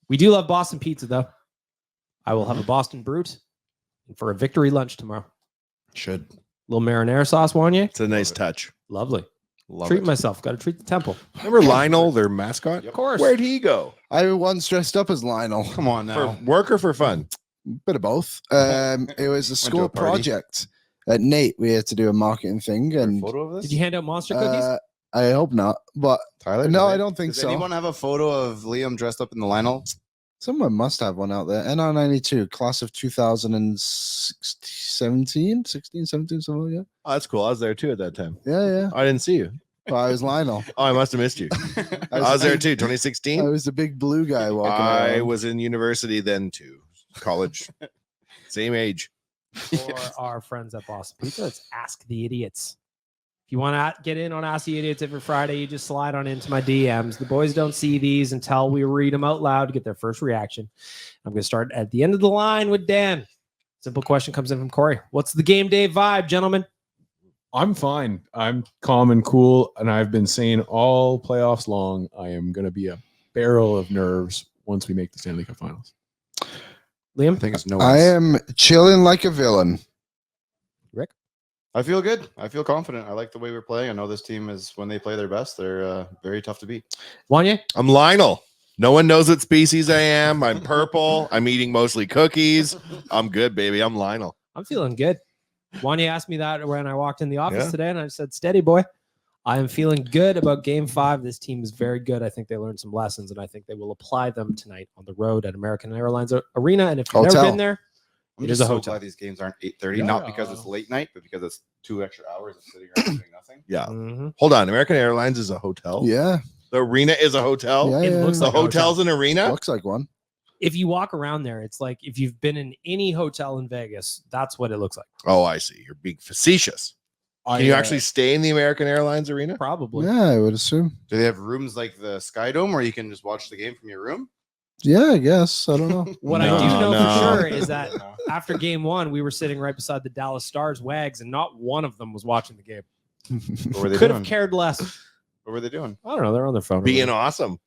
We do love Boston pizza, though. I will have a Boston Brute for a victory lunch tomorrow. Should. Little marinara sauce, Wanye. It's a nice touch. Lovely. Love treat it. myself. Got to treat the temple. Remember Lionel, their mascot? Of course. Where'd he go? I once dressed up as Lionel. Come on now. For work or for fun? Bit of both. It was a to school a party. project. At Nate, we had to do a marketing thing, and photo of this? Did you hand out monster cookies? I hope not. But Tyler? no, I don't think Does so. anyone have a photo of Liam dressed up in the Lionel? Someone must have one out there. NR92, class of 2017, 16, 17, something like that. Oh, that's cool. I was there too at that time. Yeah. I didn't see you. Well, I was Lionel. Oh, I must have missed you. I was there too. 2016. I was the big blue guy walking I around. was in university then too. College. Same age. For our friends at Boston Pizza, it's Ask the Idiots. If you want to get in on Ask the Idiots every Friday, you just slide on into my DMs. The boys don't see these until we read them out loud to get their first reaction. I'm going to start at the end of the line with Dan. Simple question comes in from Corey. What's the game day vibe, gentlemen? I'm fine. I'm calm and cool, and I've been saying all playoffs long, I am going to be a barrel of nerves once we make the Stanley Cup Finals. Liam? I think it's no. I am chilling like a villain. Rick? I feel good. I feel confident. I like the way we're playing. I know this team is, when they play their best, they're very tough to beat. Wanye? I'm Lionel. No one knows what species I am. I'm purple. I'm eating mostly cookies. I'm good, baby. I'm Lionel. I'm feeling good. Wanye asked me that when I walked in the office Yeah. today, and I said, steady, boy. I am feeling good about game 5. This team is very good. I think they learned some lessons, and I think they will apply them tonight on the road at American Airlines Arena. And if you've never Hotel. been there, I'm It just is a so hotel. glad these games aren't 8:30, Yeah. not because it's late night, but because it's 2 extra hours of sitting around doing nothing. Yeah. mhm. Hold on. American Airlines is a hotel. Yeah. The arena is a hotel. Yeah, It yeah. looks The like a hotel. hotel's an arena. Looks like one. If you walk around there, it's like if you've been in any hotel in Vegas, that's what it looks like. Oh, I see. You're being facetious. Can you actually stay in the American Airlines arena? Probably. Yeah, I would assume. Do they have rooms like the Sky Dome where you can just watch the game from your room? Yeah, I guess. I don't know. What I do know No. for sure is that after game 1, we were sitting right beside the Dallas Stars Wags, and not one of them was watching the game. What were they Could have doing? cared less. What were they doing? I don't know. They're on their phone. Being awesome.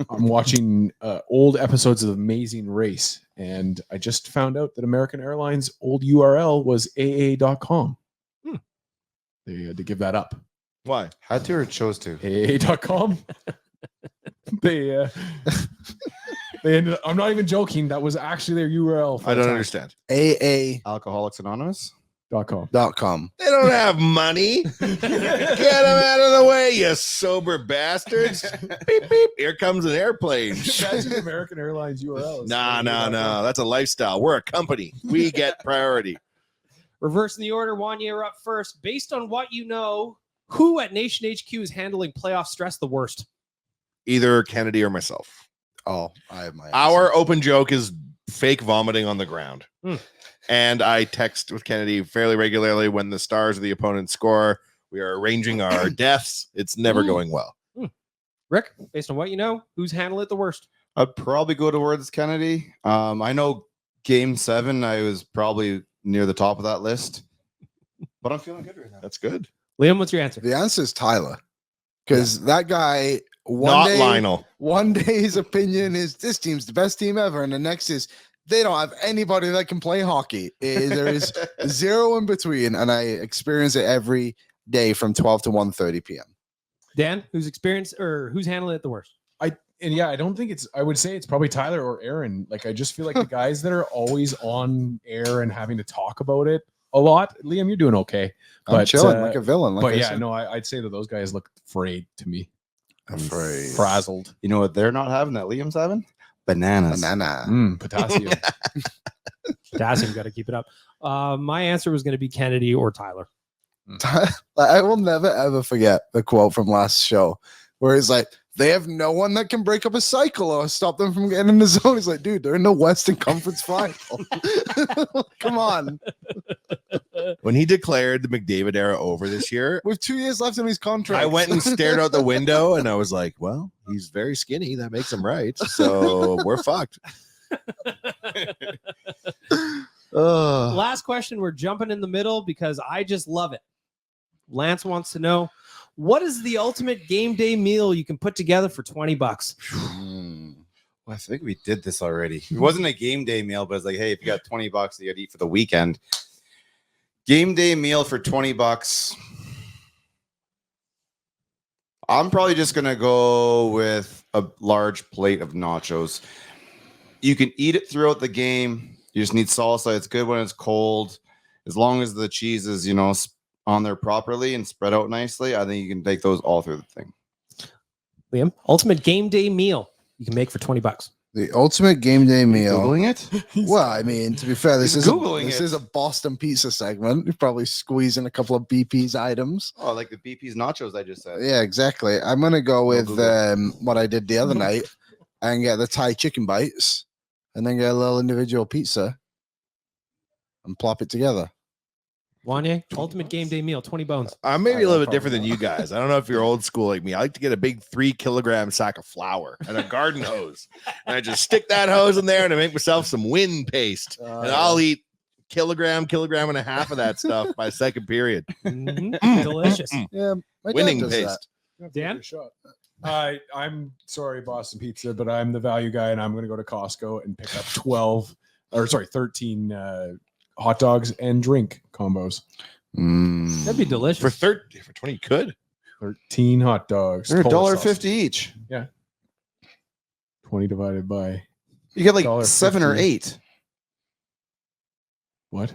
I'm watching old episodes of Amazing Race, and I just found out that American Airlines' old URL was AA.com. They had to give that up. Why? Had to or chose to? AA.com. they ended up, I'm not even joking. That was actually their URL. For I the don't time. understand. Alcoholics Anonymous? .com. AA.com. They don't have money. Get them out of the way, you sober bastards. Beep, beep. Here comes an airplane. Imagine American Airlines URL. No. That's a lifestyle. We're a company. We get priority. Reversing the order, Wanye, you're up first. Based on what you know, who at Nation HQ is handling playoff stress the worst? Either Kennedy or myself. Oh, I have my Our open joke is fake vomiting on the ground. Hmm. And I text with Kennedy fairly regularly when the Stars or the opponent score. We are arranging our deaths. It's never going well. Rick, based on what you know, who's handling it the worst? I'd probably go towards Kennedy. I know game 7, I was probably near the top of that list, but I'm feeling good right now. That's good. Liam, what's your answer? The answer is Tyler. Because that guy, Not day, Lionel. one day his opinion is this team's the best team ever, and the next is they don't have anybody that can play hockey. There is zero in between, and I experience it every day from 12 to 1:30 p.m. Dan, who's experienced or who's handling it the worst? I don't think I would say it's probably Tyler or Aaron. Like, I just feel like the guys that are always on air and having to talk about it a lot. Liam, you're doing okay. I'm But, chilling like a villain. Like But I yeah, said. no, I'd say that those guys look afraid to me. Afraid. Frazzled. You know what they're not having that Liam's having? Bananas. Banana. Potassium. Potassium, got to keep it up. My answer was going to be Kennedy or Tyler. I will never ever forget the quote from last show where he's like, they have no one that can break up a cycle or stop them from getting in the zone. He's like, dude, they're in the Western Conference Final. Come on. When he declared the McDavid era over this year, With 2 years left in his contract. I went and stared out the window and I was like, well, he's very skinny. That makes him right. So we're fucked. Last question. We're jumping in the middle because I just love it. Lance wants to know, what is the ultimate game day meal you can put together for $20? Well, I think we did this already. It wasn't a game day meal, but it's like, hey, if you got $20 that you got to eat for the weekend, Game day meal for $20. I'm probably just gonna go with a large plate of nachos. You can eat it throughout the game. You just need salsa. It's good when it's cold. As long as the cheese is, on there properly and spread out nicely, I think you can take those all through the thing. Liam, ultimate game day meal you can make for $20. The ultimate game day meal. Googling it? Well, I mean, to be fair, this He's Googling this it. is a Boston pizza segment. You probably squeeze in a couple of BP's items. Oh, like the BP's nachos I just said. Yeah, exactly. I'm gonna go with what I did the other night and get the Thai chicken bites, and then get a little individual pizza and plop it together. Wanye, ultimate game day meal, 20 bones. I'm maybe a I little bit probably different than not. you guys. I don't know if you're old school like me. I like to get a big 3-kilogram sack of flour and a garden hose. And I just stick that hose in there and I make myself some wind paste. And I'll eat kilogram and a half of that stuff by second period. Delicious. Yeah, my dad Winning does paste. Dan? I'm sorry, Boston Pizza, but I'm the value guy, and I'm going to go to Costco and pick up 13 hot dogs and drink combos. That'd be delicious. For 20 you could. 13 hot dogs. They're Polish $1.50 sausage. each. 20 divided by You get like $1.50. 7 or 8. what?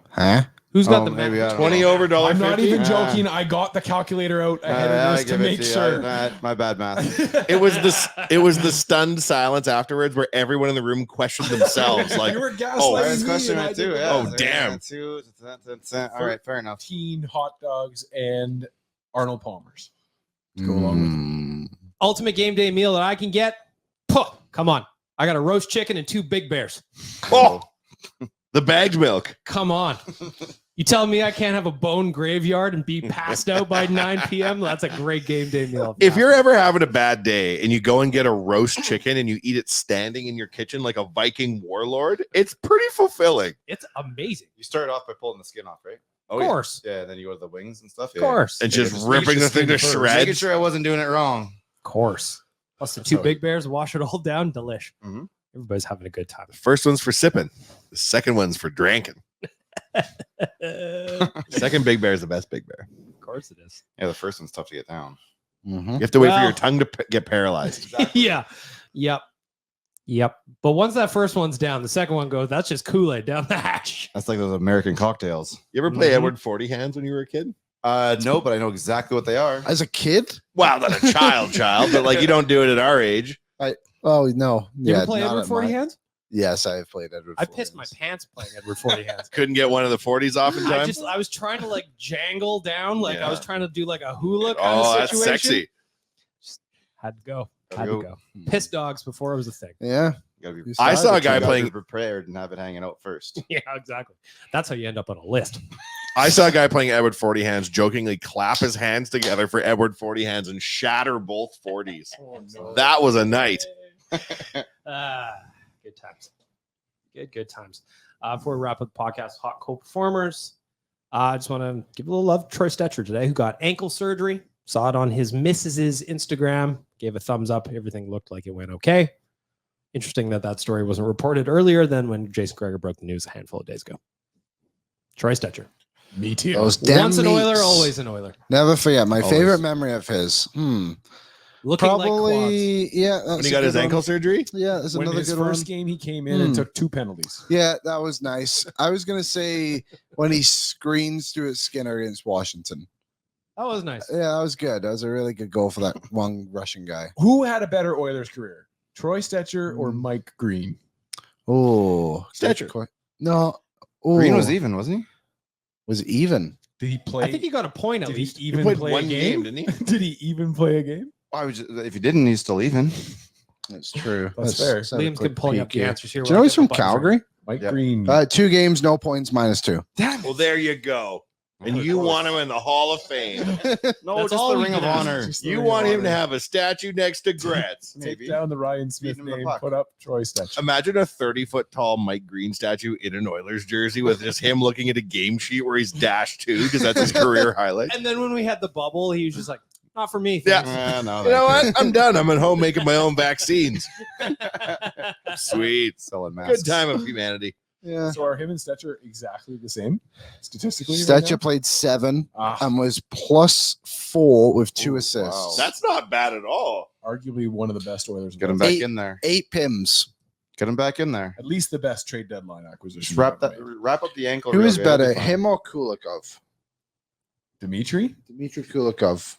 Huh? Who's got Oh, the maybe math? I don't 20 know. over $1.50. I'm not even Ah. joking. I got the calculator out ahead of I this to give it make you. sure. My bad math. It was the stunned silence afterwards where everyone in the room questioned themselves. Like, you were gaslighting oh, I was me, questioning and I it too. did Yeah. that. Oh, damn. All right, fair enough. 13 hot dogs and Arnold Palmer's to go along with it. Ultimate game day meal that I can get. Puh, come on. I got a roast chicken and 2 Big Bears. oh, the bagged milk. Come on. You telling me I can't have a bone graveyard and be passed out by 9 p.m.? That's a great game day meal. If you're ever having a bad day and you go and get a roast chicken and you eat it standing in your kitchen like a Viking warlord, it's pretty fulfilling. It's amazing. You start off by pulling the skin off, right? Of course. Yeah, then you go to the wings and stuff. Of course. And Yeah, just just ripping the thing to skin first. Making shreds. sure I wasn't doing it wrong. Of course. Plus the That's 2 how Big Bears, wash it all down. Delish. Mhm. Everybody's having a good time. The first one's for sipping. The second one's for drinking. Of Second Big Bear is the best Big Bear. course it is. Yeah, the first one's tough to get down. Mm-hmm. You have to wait for Well- your tongue to get paralyzed. Yeah. Yep. But once that first one's down, the second one goes, that's just Kool-Aid down the hatch. That's like those American cocktails. You ever play Mhm. Edward 40 hands when you were a kid? No, but I know exactly what they are. As a kid? Wow, not a child, but like you don't do it at our age. Oh no. You Yeah, ever play not Edward at 40 my- hands? Yes, I have played Edward. I 40 pissed my hands. pants playing Edward 40 hands. Couldn't get one of the 40s off in time. I was trying to like jangle down, like I was Yeah. trying to do like a hula kind Oh, of that's situation. sexy. Had to go. Gotta Had to go. go. Piss dogs before it was a thing. Yeah. You gotta be, You I saw saw the a guy you gotta playing. be prepared and have it hanging out first. Yeah, exactly. That's how you end up on a list. I saw a guy playing Edward 40 hands jokingly clap his hands together for Edward 40 hands and shatter both 40s. That was a night. Good times. Good times. Before we wrap up the podcast, hot co-performers. I just want to give a little love to Troy Stetcher today, who got ankle surgery. Saw it on his missus's Instagram. Gave a thumbs up. Everything looked like it went okay. Interesting that story wasn't reported earlier than when Jason Gregor broke the news a handful of days ago. Troy Stetcher. Me too. Those damn Once an Oiler, meats. always an Oiler. Never forget. My Always. favorite memory of his. Looking like quads. Probably, yeah. When that's he a got his good one. ankle surgery? Yeah, that's When another his good first one. game, he came in and took 2 penalties. Yeah, that was nice. I was gonna say when he screens to his Skinner against Washington. That was nice. Yeah, that was good. That was a really good goal for that one Russian guy. Who had a better Oilers career, Troy Stetcher or Mike Green? Oh, Stetcher. No, oh, Green was even, wasn't he? Was even. Did he play? I think he got a point at did least. he He even played play one a game, game? didn't he? Did he even play a game? Why would you, if you didn't, he's still even. That's true. That's fair. let's have a Liam's quick been pulling up peek the here. answers here. Do you know he's from Calgary? Mike Yep. Green. 2 games, no points, -2. Well, there you go. And you want him in the Hall of Fame. No, That's just all the we Ring can of ask. Honor. Just the You Ring of want him to Honor. have a statue next to Gretz. Maybe. Take down the Ryan Smith Feeding him the name. puck. Put up Troy Stetcher. Imagine a 30-foot tall Mike Green statue in an Oilers jersey with just him looking at a game sheet where he's -2 because that's his career highlight. And then when we had the bubble, he was just like, not for me. Yeah. No, You know what? I'm done. I'm at home making my own vaccines. thanks." Sweet. Selling masks. Good time of humanity. Yeah. So are him and Stetcher exactly the same statistically? Stetcher played 7 Ah, and was +4 with 2 Ooh, assists. wow. That's not bad at all. arguably one of the best Oilers. Get him in back Eight- in there. 8 PIMs. Get him back in there. At least the best trade deadline acquisition. Just wrap we've that. ever made. Wrap up the ankle. Who real is good, it'll better, be fine. him or Kulikov? Dimitri? Dmitry Kulikov.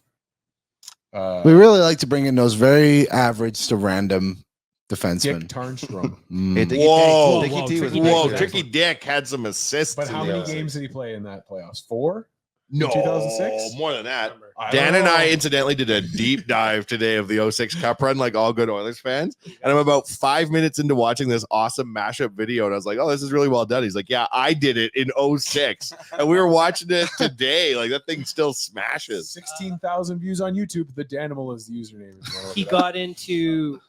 We Uh, really like to bring in those very average to random Dick defensemen. Tarnstrom. Mm. Hey, Dicky Whoa. T- Dicky T was Tricky pretty Whoa, good. Tricky Dick had some assists. But how in many the- games did he play in that playoffs? 4? No, 2006? more than that. I Dan don't and I know. incidentally did a deep dive today of the 06 Cup run, like all good Oilers fans. And I'm about 5 minutes into watching this awesome mashup video. And I was like, oh, this is really well done. He's like, yeah, I did it in 06. And we were watching it today. Like that thing still smashes. 16,000 views on YouTube. The Danimal is the username. if you wanna look He it up. got into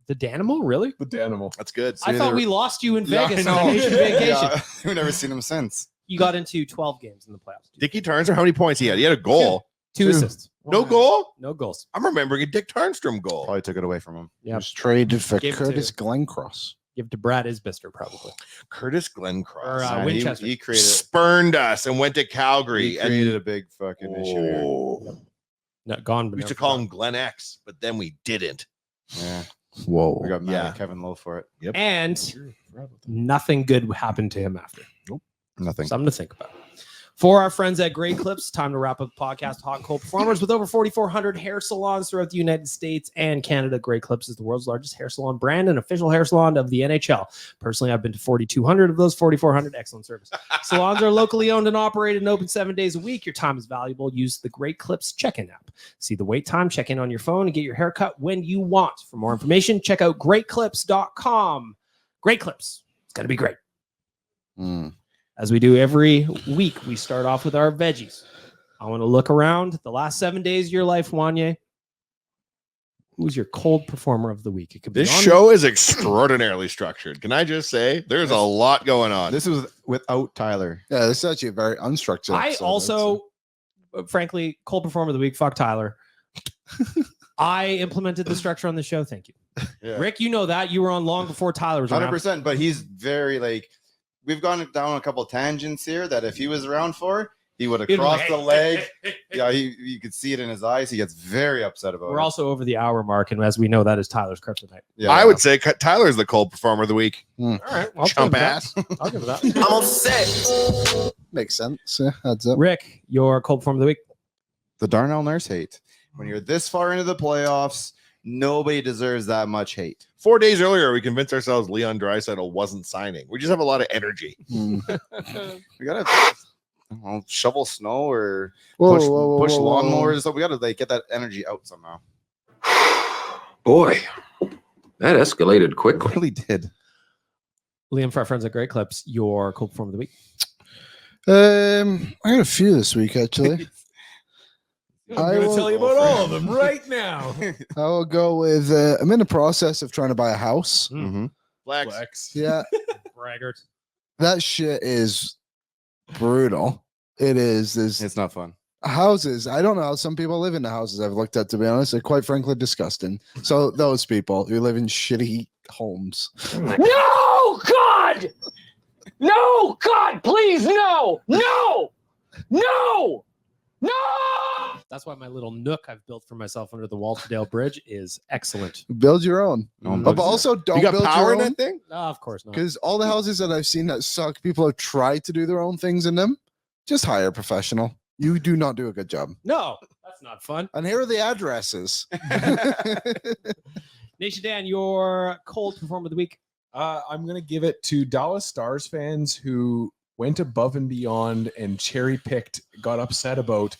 the Danimal, really? the Danimal. That's good. I thought we lost you in Yeah, Vegas I on know. a nation vacation. Yeah, we've never seen him since. You got into 12 games in the playoffs. Dickie Tarnstrom, how many points he had? He had a goal. 2 assists. No goal? No goals. I'm remembering a Dick Tarnstrom goal. Probably took it away from him. He Yep. was traded for Gave it Curtis to- Glencross. Give it to Brad Isbister, probably. Curtis Glencross. Or, Man, Winchester. He created. spurned us and went to He Calgary. created a big fucking issue here. Oh. Not gone. But We used to never call forgotten. him Glen X, but then we didn't. Yeah, Whoa. we got mad Yeah. at Kevin Lowe for it. And Sure, forgot about that. nothing good happened to him after. Nothing. Something to think about. For our friends at Great Clips, time to wrap up the podcast. Hot and cold performers with over 4,400 hair salons throughout the United States and Canada. Great Clips is the world's largest hair salon brand and official hair salon of the NHL. Personally, I've been to 4,200 of those 4,400. Excellent service. Salons are locally owned and operated and open 7 days a week. Your time is valuable. Use the Great Clips check-in app. See the wait time, check in on your phone, and get your haircut when you want. For more information, check out greatclips.com. Great Clips. It's going to be great. Mm. As we do every week, we start off with our veggies. I want to look around the last 7 days of your life, Wanye. Who's your cold performer of the week? It could be This on- show is extraordinarily structured. Can I just say there's a lot going on? This was without Tyler. Yeah, this is actually a very unstructured I episode. also, frankly, cold performer of the week. Fuck Tyler. I implemented the structure on the show. Thank you, Yeah. Rick. You know that you were on long before Tyler was around. 100%. But he's very like. We've gone down a couple tangents here that if he was around for, he would have He'd be crossed like, the leg. Yeah, you could see it in his eyes. He gets very upset about We're it. also over the hour mark, and as we know, that is Tyler's kryptonite. Yeah, I would say Tyler's the cold performer of the week. All right, well, Chump ass. I'll give it that. I'm upset. Makes sense. Yeah, adds up. Rick, your cold performer of the week. the Darnell Nurse hate. When you're this far into the playoffs, nobody deserves that much hate. 4 days earlier, we convinced ourselves Leon Draisaitl wasn't signing. We just have a lot of energy. Mm. We gotta shovel snow or Whoa, push, whoa, whoa, push whoa, whoa. lawnmowers. So we gotta like get that energy out somehow. Boy, that escalated quickly. Really did. Liam, for our friends at Great Clips, your cold performer of the week. I got a few this week actually. I'm I going to will- tell you about all of them right now. I will go with. I'm in the process of trying to buy a house. Mm-hmm. Flex. Flex. Yeah, Braggart. that shit is brutal. It is. There's It's not fun. houses. I don't know how some people live in the houses I've looked at, to be honest. They're quite frankly disgusting. So those people who live in shitty homes. No, God! No, God, please, no! No! No! No! That's why my little nook I've built for myself under the Walterdale Bridge is excellent. Build your own. No one But bugs also don't You got build power your in own. that thing? Of course not. Because all the houses that I've seen that suck, people have tried to do their own things in them. Just hire a professional. You do not do a good job. No, that's not fun. And here are the addresses. Nation Dan, your cold performer of the week. I'm going to give it to Dallas Stars fans who went above and beyond and cherry picked, got upset about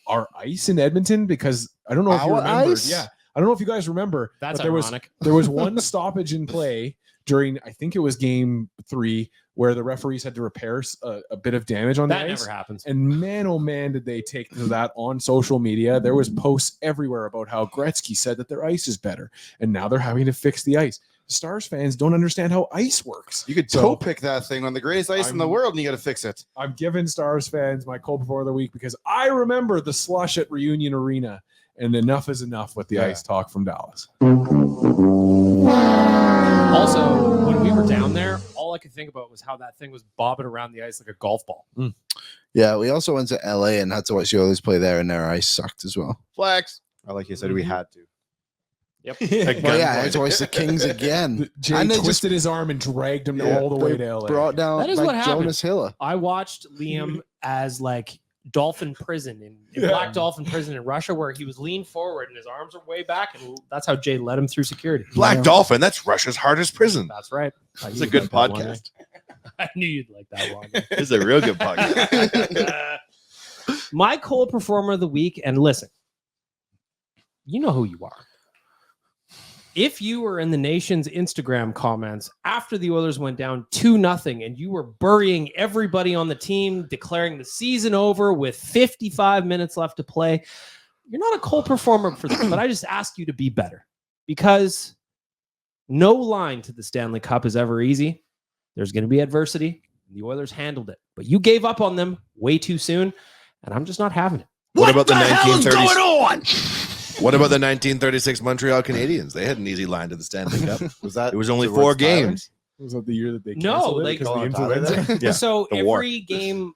our ice in Edmonton because I don't know if you Our remember. ice? Yeah. I don't know if you guys remember. That's but ironic. there was one stoppage in play during, I think it was game 3, where the referees had to repair a bit of damage on That the ice. never happens. And man, oh man, did they take to that on social media. There was posts everywhere about how Gretzky said that their ice is better. And now they're having to fix the ice. Stars fans don't understand how ice works. You could So- toe pick that thing on the greatest ice in the I'm- world, and you got to fix it. I'm giving Stars fans my cold before the week because I remember the slush at Reunion Arena, and enough is enough with the Yeah. ice talk from Dallas. Also, when we were down there, all all I could think about was how that thing was bobbing around the ice like a golf ball. Yeah, we also went to LA and had to watch the Oilers play there, and their ice sucked as well. Flex. Like you said, we had to. Yep. Well, yeah, I had to watch the Kings again. Jay And they twisted his arm and dragged him all the way to LA. Brought down That is like what happened. Jonas Hiller. I watched Liam as like dolphin prison in black dolphin prison in Russia, where he was leaned forward and his arms are way back, and that's how Jay led him through security. Black Dolphin. That's Russia's hardest prison. That's right. It's a good podcast. I knew you'd like that one. It's a real good podcast. My cold performer of the week, and listen, you know who you are. If you were in the nation's Instagram comments after the Oilers went down 2-0 and you were burying everybody on the team, declaring the season over with 55 minutes left to play, you're not a cold performer for that. But I just ask you to be better, because no line to the Stanley Cup is ever easy. There's going to be adversity. The Oilers handled it, but you gave up on them way too soon, and I'm just not having it. What about the 1930s? What about the 1936 Montreal Canadiens? They had an easy line to the Stanley Cup. Was that? It was only towards 4 Tyler? games. Was that the year that they No, canceled it like- because of the Tyler influenza? Yeah, So the war. every game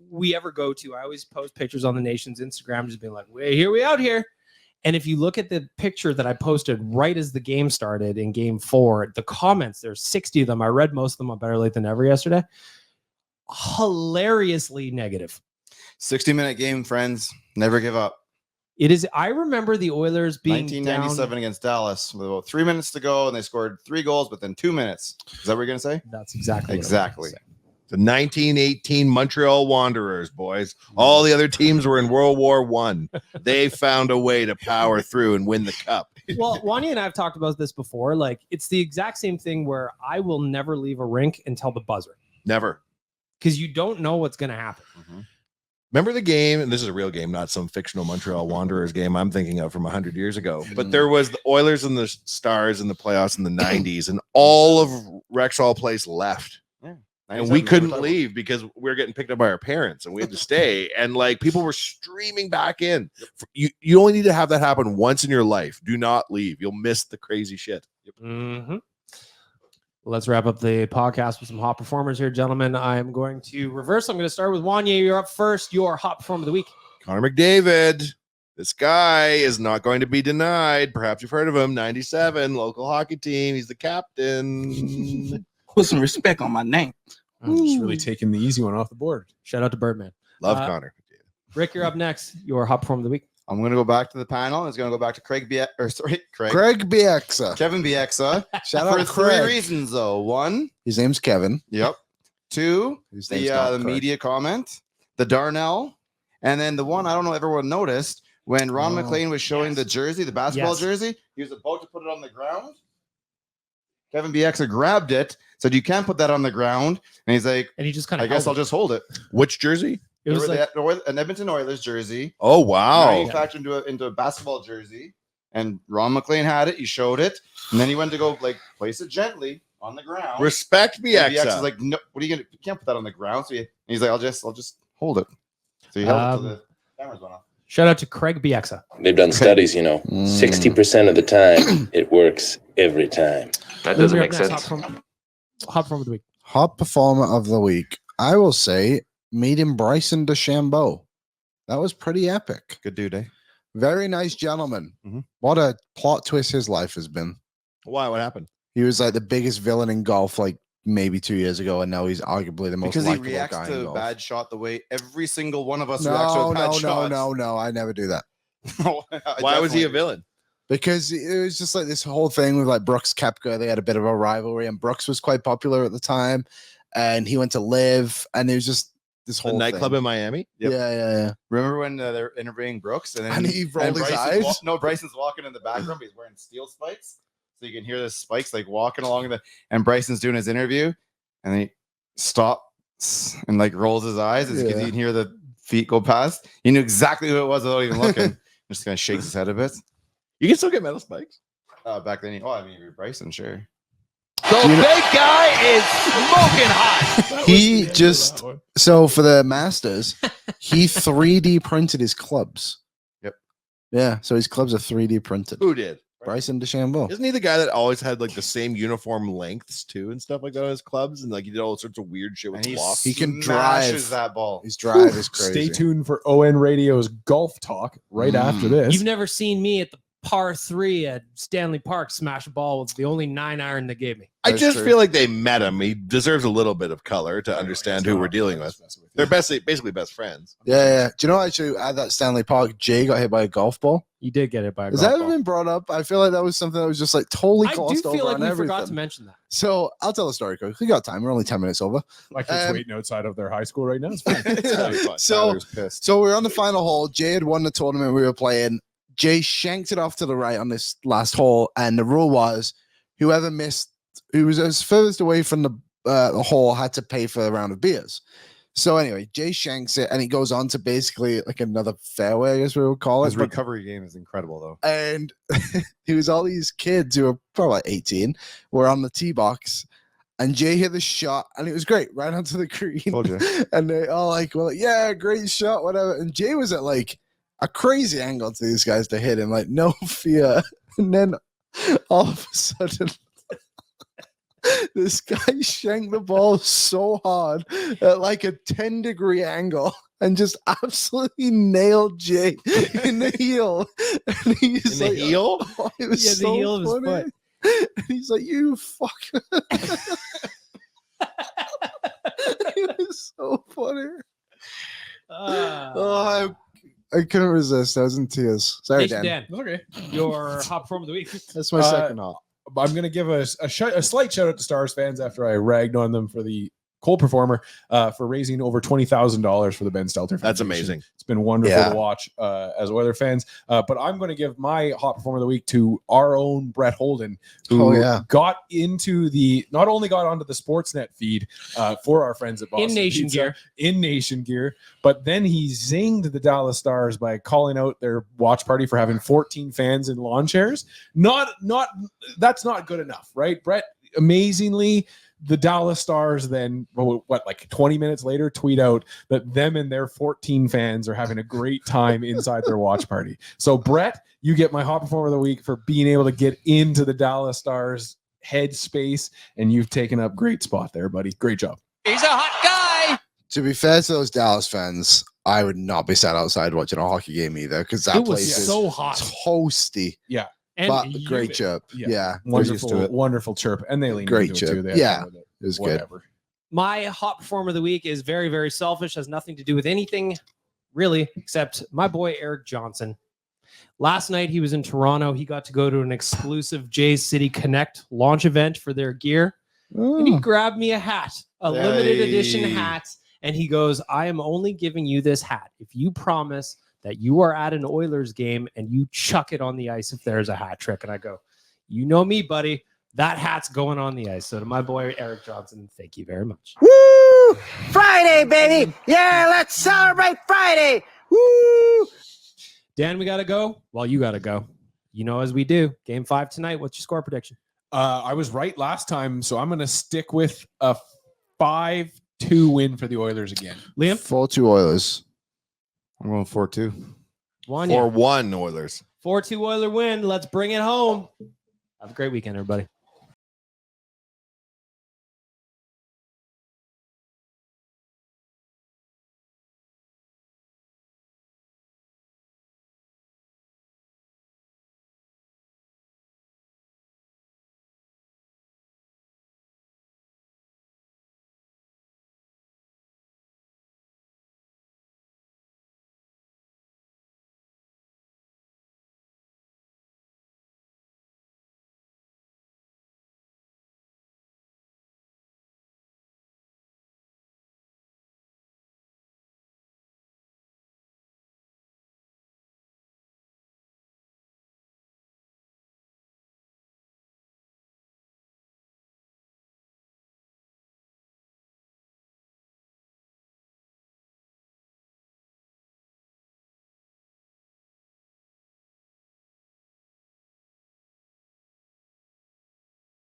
we ever go to, I always post pictures on the nation's Instagram, just being like, "Wait, here we out here." And if you look at the picture that I posted right as the game started in Game 4, the comments, there's 60 of them. I read most of them on Better Late Than Never yesterday. Hilariously negative. 60-minute game, friends. Never give up. It is. I remember the Oilers being 1997 against Dallas with about 3 minutes to go, and they scored 3 goals within 2 minutes. Is that what you're gonna say? That's exactly what I was Exactly. gonna say. The 1918 Montreal Wanderers, boys. All the other teams were in World War I. They found a way to power through and win the cup. Well, Wanya and I have talked about this before. Like, it's the exact same thing where I will never leave a rink until the buzzer, Never. because you don't know what's going to happen. Remember the game, and this is a real game, not some fictional Montreal Wanderers game I'm thinking of from 100 years ago. But there was the Oilers and the Stars in the playoffs in the 90s, and all of Rexall Place left. And we couldn't leave because we were getting picked up by our parents, and we had to stay. And like people were streaming back in. You only need to have that happen once in your life. Do not leave. You'll miss the crazy shit. Mm-hmm. Let's wrap up the podcast with some hot performers here, gentlemen. I'm going to reverse. I'm going to start with Wanya. You're up first. Your hot performer of the week. Connor McDavid. This guy is not going to be denied. Perhaps you've heard of him. 97, local hockey team. He's the captain. Put some respect on my name. I'm just really taking the easy one off the board. Shout out to Birdman. Love Connor. Rick, you're up next. Your hot performer of the week. I'm going to go back to the panel. It's going to go back to Craig Bieksa. Kevin Bieksa. Shout out For to 3 Craig. reasons, though. 1, His name's Kevin. yep. 2, His name's the not Craig. media comment, the Darnell, and then the one I don't know if everyone noticed when Ron McLean was showing the jersey, the basketball jersey. He was about to put it on the ground. Kevin Bieksa grabbed it, said, "You can't put that on the ground," and he's like, And he just kind "I of. guess I'll just hold it." Which jersey? It was like, An Edmonton Oilers jersey. Oh, wow. Manufactured into a basketball jersey, and Ron McLean had it. He showed it, and then he went to go like place it gently on the ground. Respect And Bieksa is BX. like, "No, what are you gonna? You can't put that on the ground." So he's like, "I'll just hold it." So he held it till the cameras went off. shout out to Craig Bieksa. They've done studies, 60% of the time, it works every time. That You're doesn't up make next, sense. Hot performer of the week. Hot performer of the week. I will say, meeting Bryson DeChambeau. That was pretty epic. Good dude, eh? Very nice gentleman. Mhm. What a plot twist his life has been. Why? What happened? He was like the biggest villain in golf, like maybe 2 years ago, and now he's arguably the most Because he likable reacts guy in to golf. bad shot the way every single one of us reacts to No, a bad no, shot. no. I never do that. Why was he a villain? Because it was just like this whole thing with like Brooks Koepka. They had a bit of a rivalry, and Brooks was quite popular at the time, and he went to live, and it was just this The whole nightclub thing. in Miami? Yep. Yeah. Remember when they're interviewing Brooks and then And he rolled his Bryson's eyes? no, Bryson's walking in the background. But he's wearing steel spikes, so you can hear the spikes like walking along and Bryson's doing his interview, and then he stops and like rolls his eyes as you can hear the feet go past. He knew exactly who it was without even looking. Just kind of shakes his head a bit. You can still get metal spikes. Back then, I mean, you're Bryson, sure. The big guy is smoking hot. He just so for the Masters, he 3D printed his clubs. Yep. Yeah, so his clubs are 3D printed. Who did? Bryson DeChambeau. Isn't he the guy that always had like the same uniform lengths too and stuff like that on his clubs? And like he did all sorts of weird shit with And he blocks. He can smashes drive. that ball. His drive is crazy. Stay tuned for ON Radio's golf talk right after this. You've never seen me at the par 3 at Stanley Park smash a ball with the only 9-iron they gave me. I That's just true. feel like they met him. He deserves a little bit of color to understand who we're dealing with. They're basically best friends. Yeah. Do you know actually at that Stanley Park, Jay got hit by a golf ball? You did get it by a Has golf that ever ball. been brought up? I feel like that was something that was just like totally I do glossed over feel like on we everything. forgot to mention that. So I'll tell the story quick. We got time. We're only 10 minutes over. My kids waiting outside of their high school right now. It's fine. So- pissed. So we're on the final hole. Jay had won the tournament we were playing. Jay shanked it off to the right on this last hole, and the rule was whoever missed, who was as furthest away from the hole, had to pay for a round of beers. So anyway, Jay shanks it, and he goes on to basically like another fairway, I guess we would call it. His But- recovery game is incredible, though. and he was all these kids who were probably like 18 were on the tee box, and Jay hit the shot, and it was great right onto the green. Told you. And they all like, well, yeah, great shot, whatever. And Jay was at like a crazy angle to these guys to hit him, like no fear. And then all of a sudden, this guy shanked the ball so hard at like a 10-degree angle and just absolutely nailed Jay in the heel. And he's In the like, heel? oh, it was Yeah, the so heel of his funny. foot. And he's like, you fucker. It was so funny. Oh, I couldn't resist. I was in tears. Sorry, Nation Dan. Dan, Okay. your hot performer of the week. That's my second hop. I'm going to give a slight shout out to Stars fans after I ragged on them for the cold performer for raising over $20,000 for the Ben Stelter Foundation. That's amazing. It's been wonderful Yeah. to watch as Oiler fans. But I'm going to give my hot performer of the week to our own Brett Holden, who got into not only got onto the Sportsnet feed for our friends at Boston In Nation Pizza, in Nation Gear, but then he zinged the Dallas Stars by calling out their watch party for having 14 fans in lawn chairs. That's not good enough, right? Brett, amazingly, the Dallas Stars then, like 20 minutes later, tweet out that them and their 14 fans are having a great time inside their watch party. So, Brett, you get my hot performer of the week for being able to get into the Dallas Stars headspace, and you've taken up great spot there, buddy. Great job. He's a hot guy. To be fair to those Dallas fans, I would not be sat outside watching a hockey game either because that It was place so is hot. toasty. And But humid. great chirp. Yeah. Wonderful, we're used to it. wonderful chirp. And they leaned Great into it chirp. too. They had Yeah, fun with it. It was good. Whatever. My hot performer of the week is very, very selfish, has nothing to do with anything really, except my boy Eric Johnson. Last night he was in Toronto. He got to go to an exclusive Jays City Connect launch event for their gear. And he grabbed me a hat, a limited edition Hey. hat. And he goes, I am only giving you this hat if you promise that you are at an Oilers game and you chuck it on the ice if there's a hat trick. And I go, you know me, buddy. That hat's going on the ice. So to my boy Eric Johnson, thank you very much. Woo! Friday, baby. Yeah, let's celebrate Friday. Woo! Dan, we got to go. Well, you got to go. You know, as we do. Game 5 tonight. What's your score prediction? I was right last time, so I'm going to stick with a 5-2 win for the Oilers again. Liam? 4-2 Oilers. I'm going 4-2. 1 4-1 Oilers. 4-2 Oiler win. Let's bring it home. Have a great weekend, everybody.